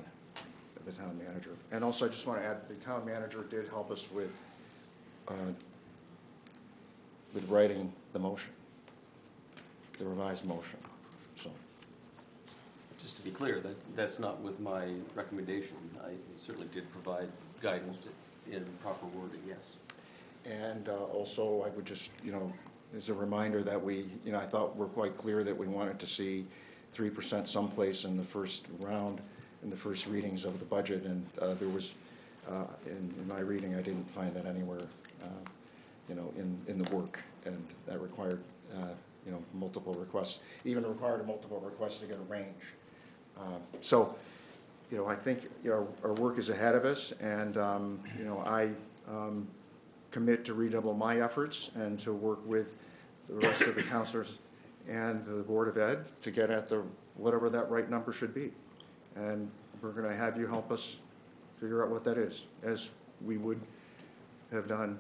the town manager. And also, I just want to add, the town manager did help us with writing the motion, the revised motion. So, just to be clear, that's not with my recommendation. I certainly did provide guidance in proper wording, yes. And also, I would just, as a reminder that I thought we're quite clear that we wanted to see 3% someplace in the first round, in the first readings of the budget, and there was, in my reading, I didn't find that anywhere, in the work, and that required, multiple requests, even required multiple requests to get a range. So, I think, our work is ahead of us, and, I commit to redouble my efforts and to work with the rest of the counselors and the Board of Ed to get at whatever that right number should be. And we're going to have you help us figure out what that is, as we would have done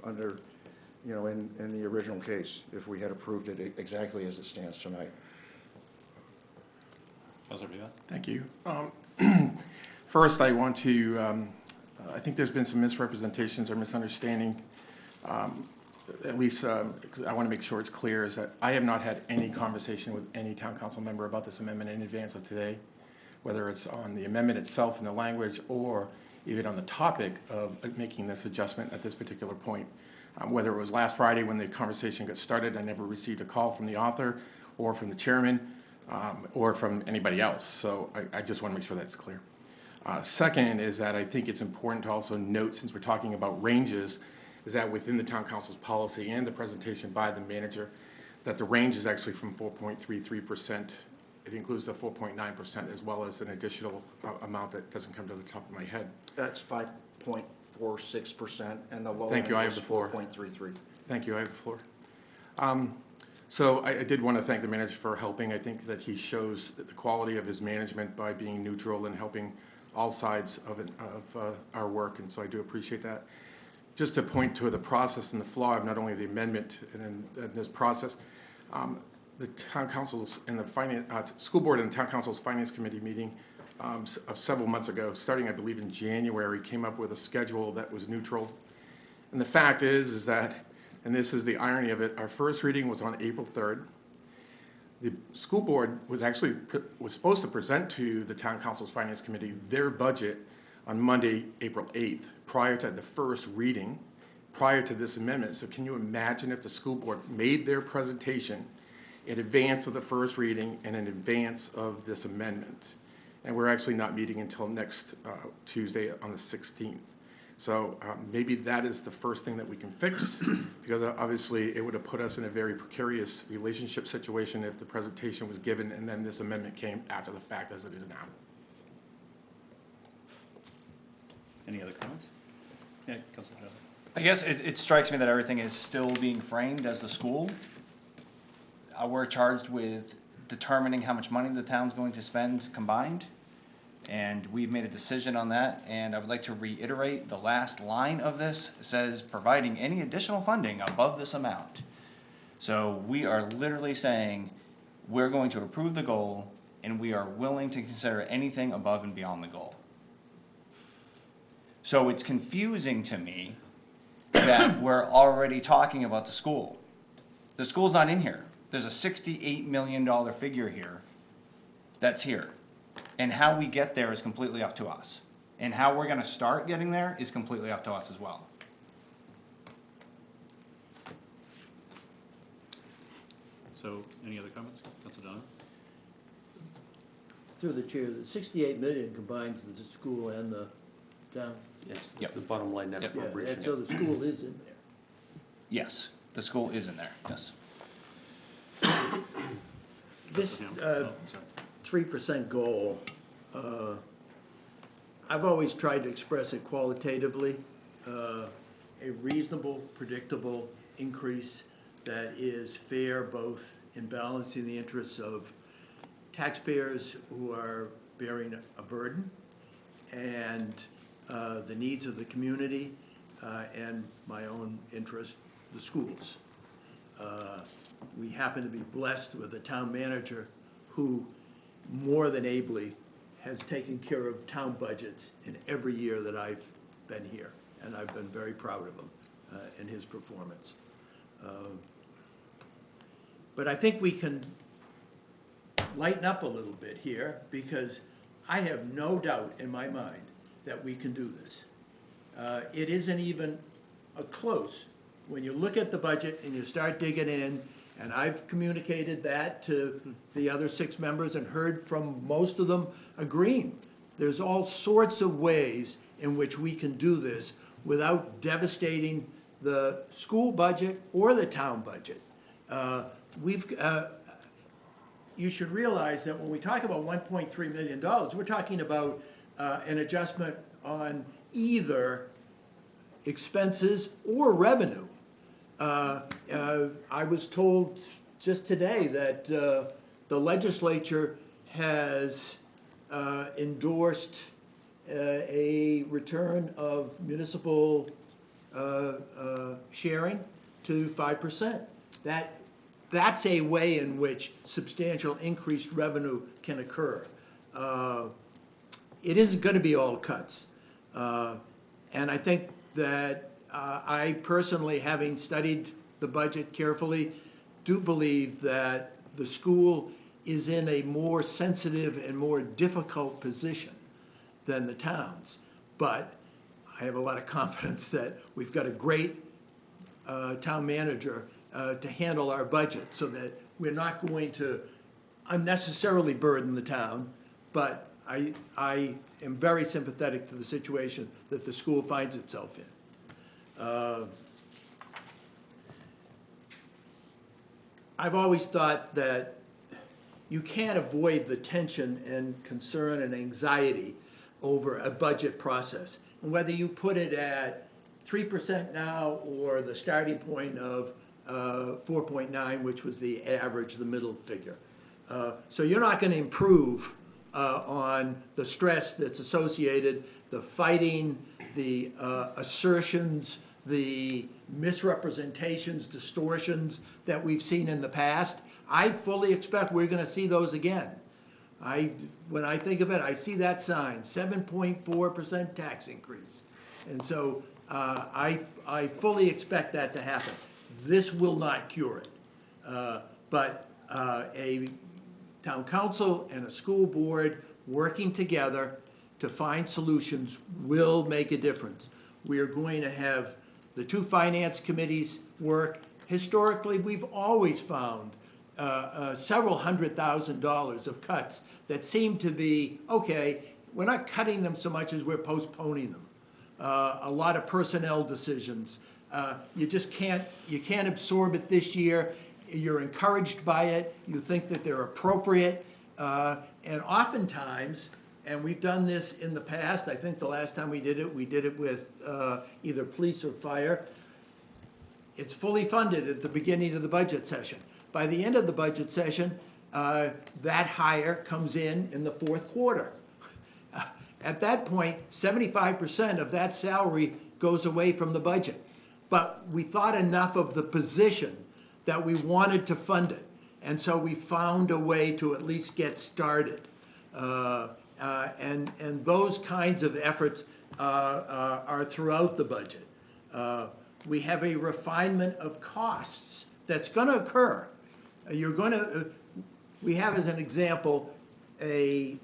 under, in the original case, if we had approved it exactly as it stands tonight. Thank you. First, I want to, I think there's been some misrepresentations or misunderstanding, at least I want to make sure it's clear, is that I have not had any conversation with any town council member about this amendment in advance of today, whether it's on the amendment itself and the language, or even on the topic of making this adjustment at this particular point. Whether it was last Friday when the conversation got started, I never received a call from the author or from the chairman or from anybody else. So I just want to make sure that's clear. Second is that I think it's important to also note, since we're talking about ranges, is that within the town council's policy and the presentation by the manager, that the range is actually from 4.33%. It includes the 4.9% as well as an additional amount that doesn't come to the top of my head. That's 5.46%, and the low Thank end you. I have was the floor. 4.33. Thank you. I have the floor. So I did want to thank the manager for helping. I think that he shows the quality of his management by being neutral and helping all sides of our work, and so I do appreciate that. Just to point to the process and the flaw of not only the amendment and this process, the town council's and the finance school board and the town council's finance committee meeting of several months ago, starting I believe in January, came up with a schedule that was neutral. And the fact is that and this is the irony of it, our first reading was on April 3rd. The school board was supposed to present to the town council's finance committee their budget on Monday, April 8th, prior to the first reading, prior to this amendment. So can you imagine if the school board made their presentation in advance of the first reading and in advance of this amendment? And we're actually not meeting until next Tuesday on the 16th. So maybe that is the first thing that we can fix, because obviously it would have put us in a very precarious relationship situation if the presentation was given and then this amendment came after the fact, as it is now. Any other comments? Yeah, Councilor Johnson. I guess it strikes me that everything is still being framed as the school. We're charged with determining how much money the town's going to spend combined, and we've made a decision on that. And I would like to reiterate the last line of this says providing any additional funding above this amount. So we are literally saying we're going to approve the goal and we are willing to consider anything above and beyond the goal. So it's confusing to me that we're already talking about the school. The school's not in here. There's a $68 million figure here that's here. And how we get there is completely up to us. And how we're gonna start getting there is completely up to us as well. So, any other comments? Councilor Donovan? Through the chair, the 68 million combines the school and the town? Yes, that's the bottom line net Yeah, appropriation. and so the school is in there. Yes, the school is in there, yes. This Oh, sorry. 3% goal, I've always tried to express it qualitatively, a reasonable, predictable increase that is fair both in balancing the interests of taxpayers who are bearing a burden and the needs of the community and my own interest, the schools. We happen to be blessed with a town manager who more than ably has taken care of town budgets in every year that I've been here, and I've been very proud of him in his performance. But I think we can lighten up a little bit here, because I have no doubt in my mind that we can do this. It isn't even a close. When you look at the budget and you start digging in, and I've communicated that to the other 6 members and heard from most of them agreeing. There's all sorts of ways in which we can do this without devastating the school budget or the town budget. You should realize that when we talk about $1.3 million, we're talking about an adjustment on either expenses or revenue. I was told just today that the legislature has endorsed a return of municipal sharing to 5%. That's a way in which substantial increased revenue can occur. It isn't going to be all cuts. And I think that I personally, having studied the budget carefully, do believe that the school is in a more sensitive and more difficult position than the towns. But I have a lot of confidence that we've got a great town manager to handle our budget, so that we're not going to unnecessarily burden the town. But I am very sympathetic to the situation that the school finds itself in. I've always thought that you can't avoid the tension and concern and anxiety over a budget process. And whether you put it at 3% now or the starting point of 4.9, which was the average, the middle figure. So you're not going to improve on the stress that's associated, the fighting, the assertions, the misrepresentations, distortions that we've seen in the past. I fully expect we're going to see those again. When I think of it, I see that sign, 7.4% tax increase. And so I fully expect that to happen. This will not cure it. But a town council and a school board working together to find solutions will make a difference. We are going to have the two finance committees work. Historically, we've always found several $100,000 of cuts that seem to be, okay, we're not cutting them so much as we're postponing them. A lot of personnel decisions. You just can't absorb it this year. You're encouraged by it. You think that they're appropriate. And oftentimes, and we've done this in the past, I think the last time we did it with either police or fire. It's fully funded at the beginning of the budget session. By the end of the budget session, that hire comes in the fourth quarter. At that point, 75% of that salary goes away from the budget. But we thought enough of the position that we wanted to fund it. And so we found a way to at least get started. And those kinds of efforts are throughout the budget. We have a refinement of costs that's going to occur. We have as an example a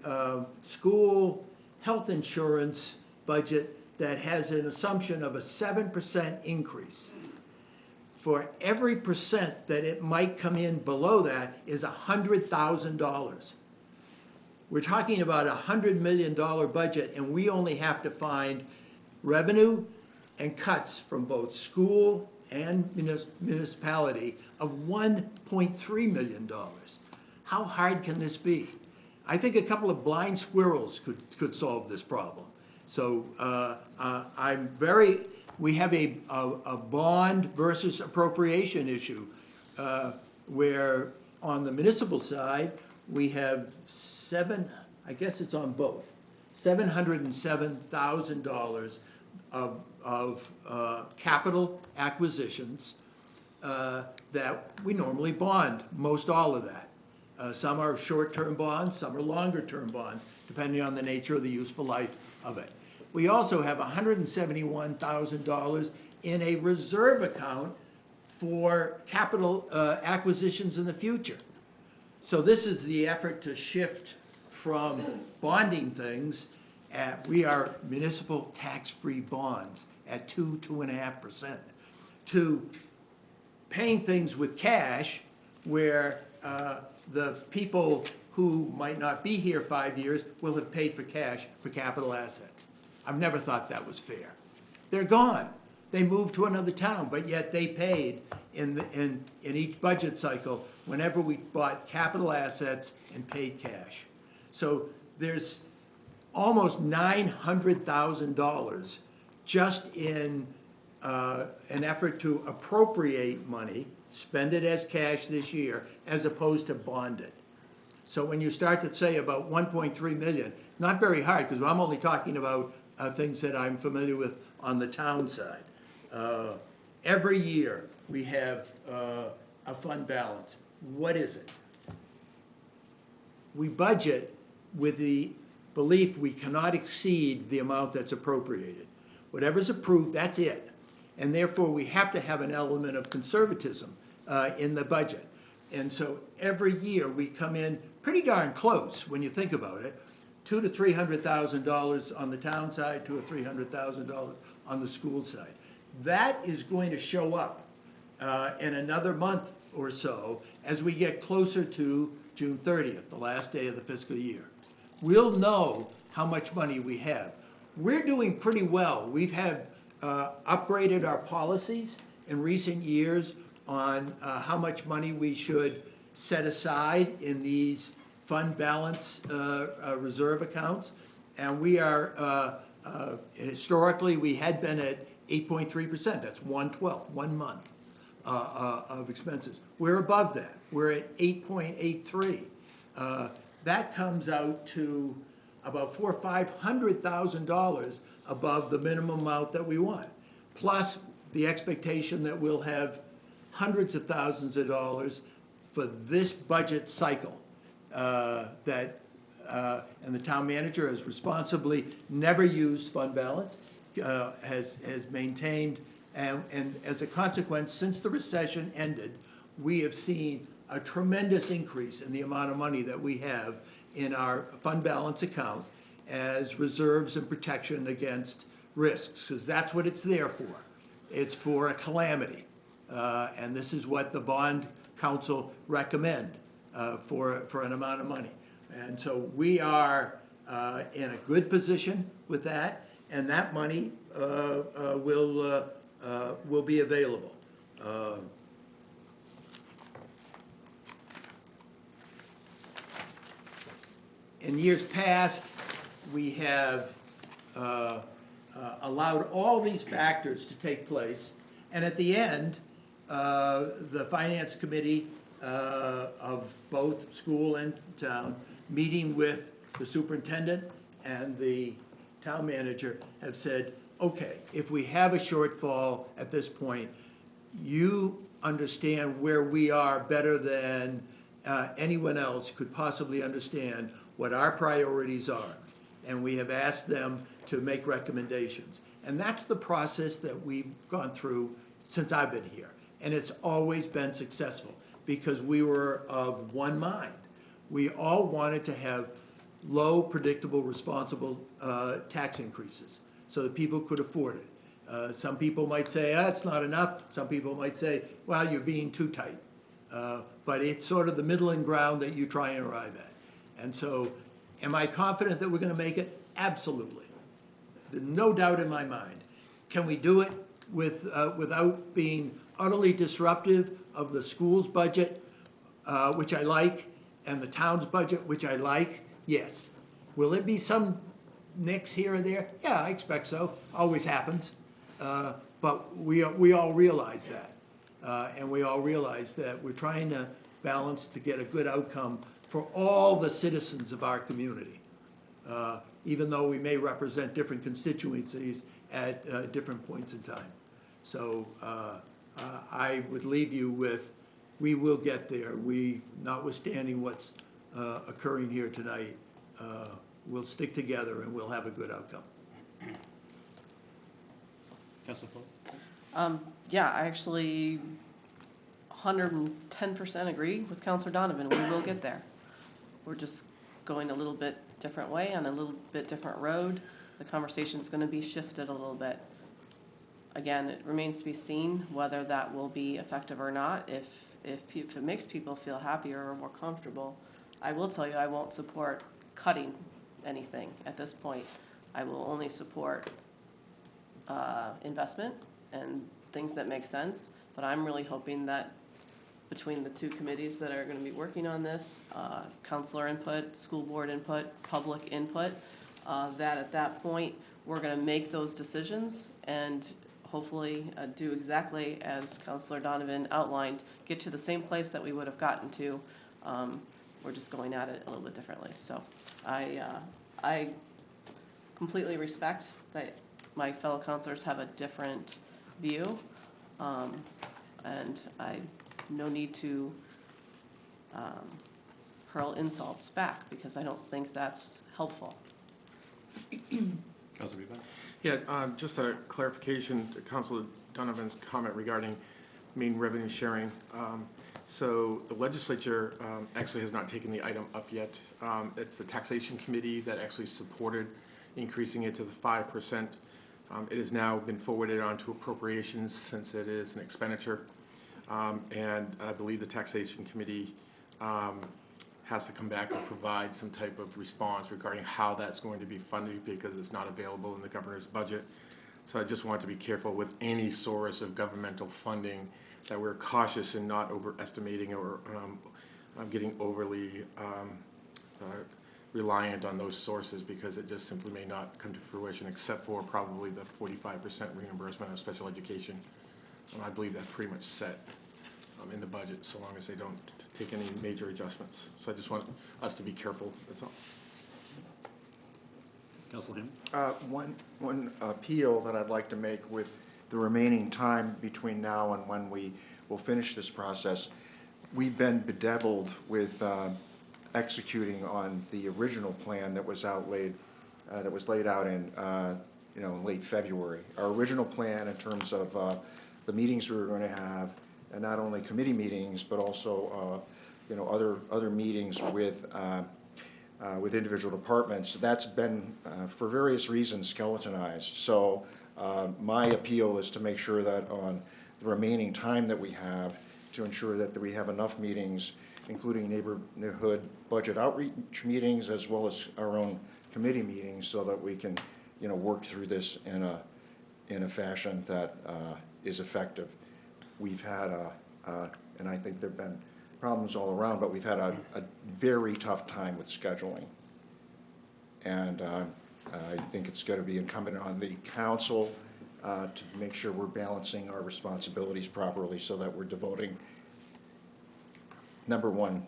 school health insurance budget that has an assumption of a 7% increase. For every percent that it might come in below that is $100,000. We're talking about a $100 million budget, and we only have to find revenue and cuts from both school and municipality of $1.3 million. How hard can this be? I think a couple of blind squirrels could solve this problem. So we have a bond versus appropriation issue where on the municipal side, we have I guess it's on both, $707,000 of capital acquisitions that we normally bond, most all of that. Some are short-term bonds, some are longer-term bonds, depending on the nature of the useful life of it. We also have $171,000 in a reserve account for capital acquisitions in the future. So this is the effort to shift from bonding things we are municipal tax-free bonds at 2.5%, to paying things with cash where the people who might not be here 5 years will have paid for cash for capital assets. I've never thought that was fair. They're gone. They moved to another town, but yet they paid in each budget cycle whenever we bought capital assets and paid cash. So there's almost $900,000 just in an effort to appropriate money, spend it as cash this year, as opposed to bond it. So when you start to say about 1.3 million, not very hard, because I'm only talking about things that I'm familiar with on the town side. Every year we have a fund balance. What is it? We budget with the belief we cannot exceed the amount that's appropriated. Whatever's approved, that's it. And therefore we have to have an element of conservatism in the budget. And so every year we come in pretty darn close when you think about it. $200,000 to $300,000 on the town side, $200,000 or $300,000 on the school side. That is going to show up in another month or so as we get closer to June 30th, the last day of the fiscal year. We'll know how much money we have. We're doing pretty well. We have upgraded our policies in recent years on how much money we should set aside in these fund balance reserve accounts. And we are, historically, we had been at 8.3%. That's 1/12, 1 month of expenses. We're above that. We're at 8.83. That comes out to about $400,000 or $500,000 above the minimum amount that we want. Plus the expectation that we'll have hundreds of thousands of dollars for this budget cycle and the town manager has responsibly never used fund balance, has maintained And as a consequence, since the recession ended, we have seen a tremendous increase in the amount of money that we have in our fund balance account as reserves and protection against risks, because that's what it's there for. It's for a calamity. And this is what the bond council recommend for an amount of money. And so we are in a good position with that, and that money will be available. In years past, we have allowed all these factors to take place, and at the end, the finance committee of both school and town, meeting with the superintendent and the town manager, have said, okay, if we have a shortfall at this point, you understand where we are better than anyone else could possibly understand what our priorities are. And we have asked them to make recommendations. And that's the process that we've gone through since I've been here. And it's always been successful because we were of one mind. We all wanted to have low, predictable, responsible tax increases so that people could afford it. Some people might say, it's not enough. Some people might say, well, you're being too tight. But it's sort of the middle ground that you try and arrive at. And so, am I confident that we're going to make it? Absolutely. There's no doubt in my mind. Can we do it without being utterly disruptive of the school's budget, which I like, and the town's budget, which I like? Yes. Will it be some nicks here or there? Yeah, I expect so. Always happens. But we all realize that. And we all realize that we're trying to balance to get a good outcome for all the citizens of our community, even though we may represent different constituencies at different points in time. So I would leave you with, we will get there. We, notwithstanding what's occurring here tonight, we'll stick together and we'll have a good outcome. Councilor Paul? Yeah, I actually 110% agree with Councilor Donovan. We will get there. We're just going a little bit different way on a little bit different road. The conversation's going to be shifted a little bit. Again, it remains to be seen whether that will be effective or not. If it makes people feel happier or more comfortable, I will tell you I won't support cutting anything at this point. I will only support investment and things that make sense. But I'm really hoping that between the two committees that are going to be working on this, counselor input, school board input, public input, that at that point we're going to make those decisions and hopefully do exactly as Councilor Donovan outlined, get to the same place that we would have gotten to. We're just going at it a little bit differently. So I completely respect that my fellow counselors have a different view, and no need to hurl insults back because I don't think that's helpful. Councilor Bieber? Yeah, just a clarification to Councilor Donovan's comment regarding Maine revenue sharing. So the legislature actually has not taken the item up yet. It's the taxation committee that actually supported increasing it to the 5%. It has now been forwarded on to appropriations since it is an expenditure. And I believe the taxation committee has to come back and provide some type of response regarding how that's going to be funded because it's not available in the governor's budget. So I just want to be careful with any source of governmental funding that we're cautious in not overestimating or getting overly reliant on those sources because it just simply may not come to fruition except for probably the 45% reimbursement of special education. And I believe that's pretty much set in the budget so long as they don't take any major adjustments. So I just want us to be careful, that's all. Councilor Hammond? One appeal that I'd like to make with the remaining time between now and when we will finish this process. We've been bedeviled with executing on the original plan that was laid out in in late February. Our original plan in terms of the meetings we were going to have, and not only committee meetings, but also other meetings with individual departments, that's been, for various reasons, skeletonized. So my appeal is to make sure that on the remaining time that we have, to ensure that we have enough meetings, including neighborhood budget outreach meetings, as well as our own committee meetings, so that we can, work through this in a fashion that is effective. We've had and I think there've been problems all around, but we've had a very tough time with scheduling. And I think it's going to be incumbent on the council to make sure we're balancing our responsibilities properly, so that we're devoting number one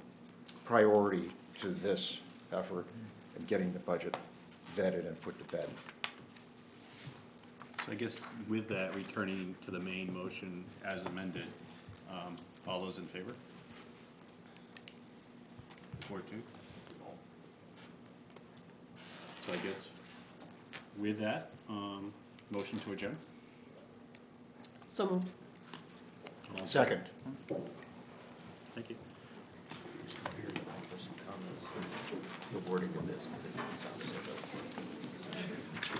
priority to this effort and getting the budget vetted and put to bed. So I guess with that, returning to the main motion as amended, all those in favor? 4-2. So I guess with that, motion to adjourn? So moved. Second. Thank you. The wording of this, because it sounds so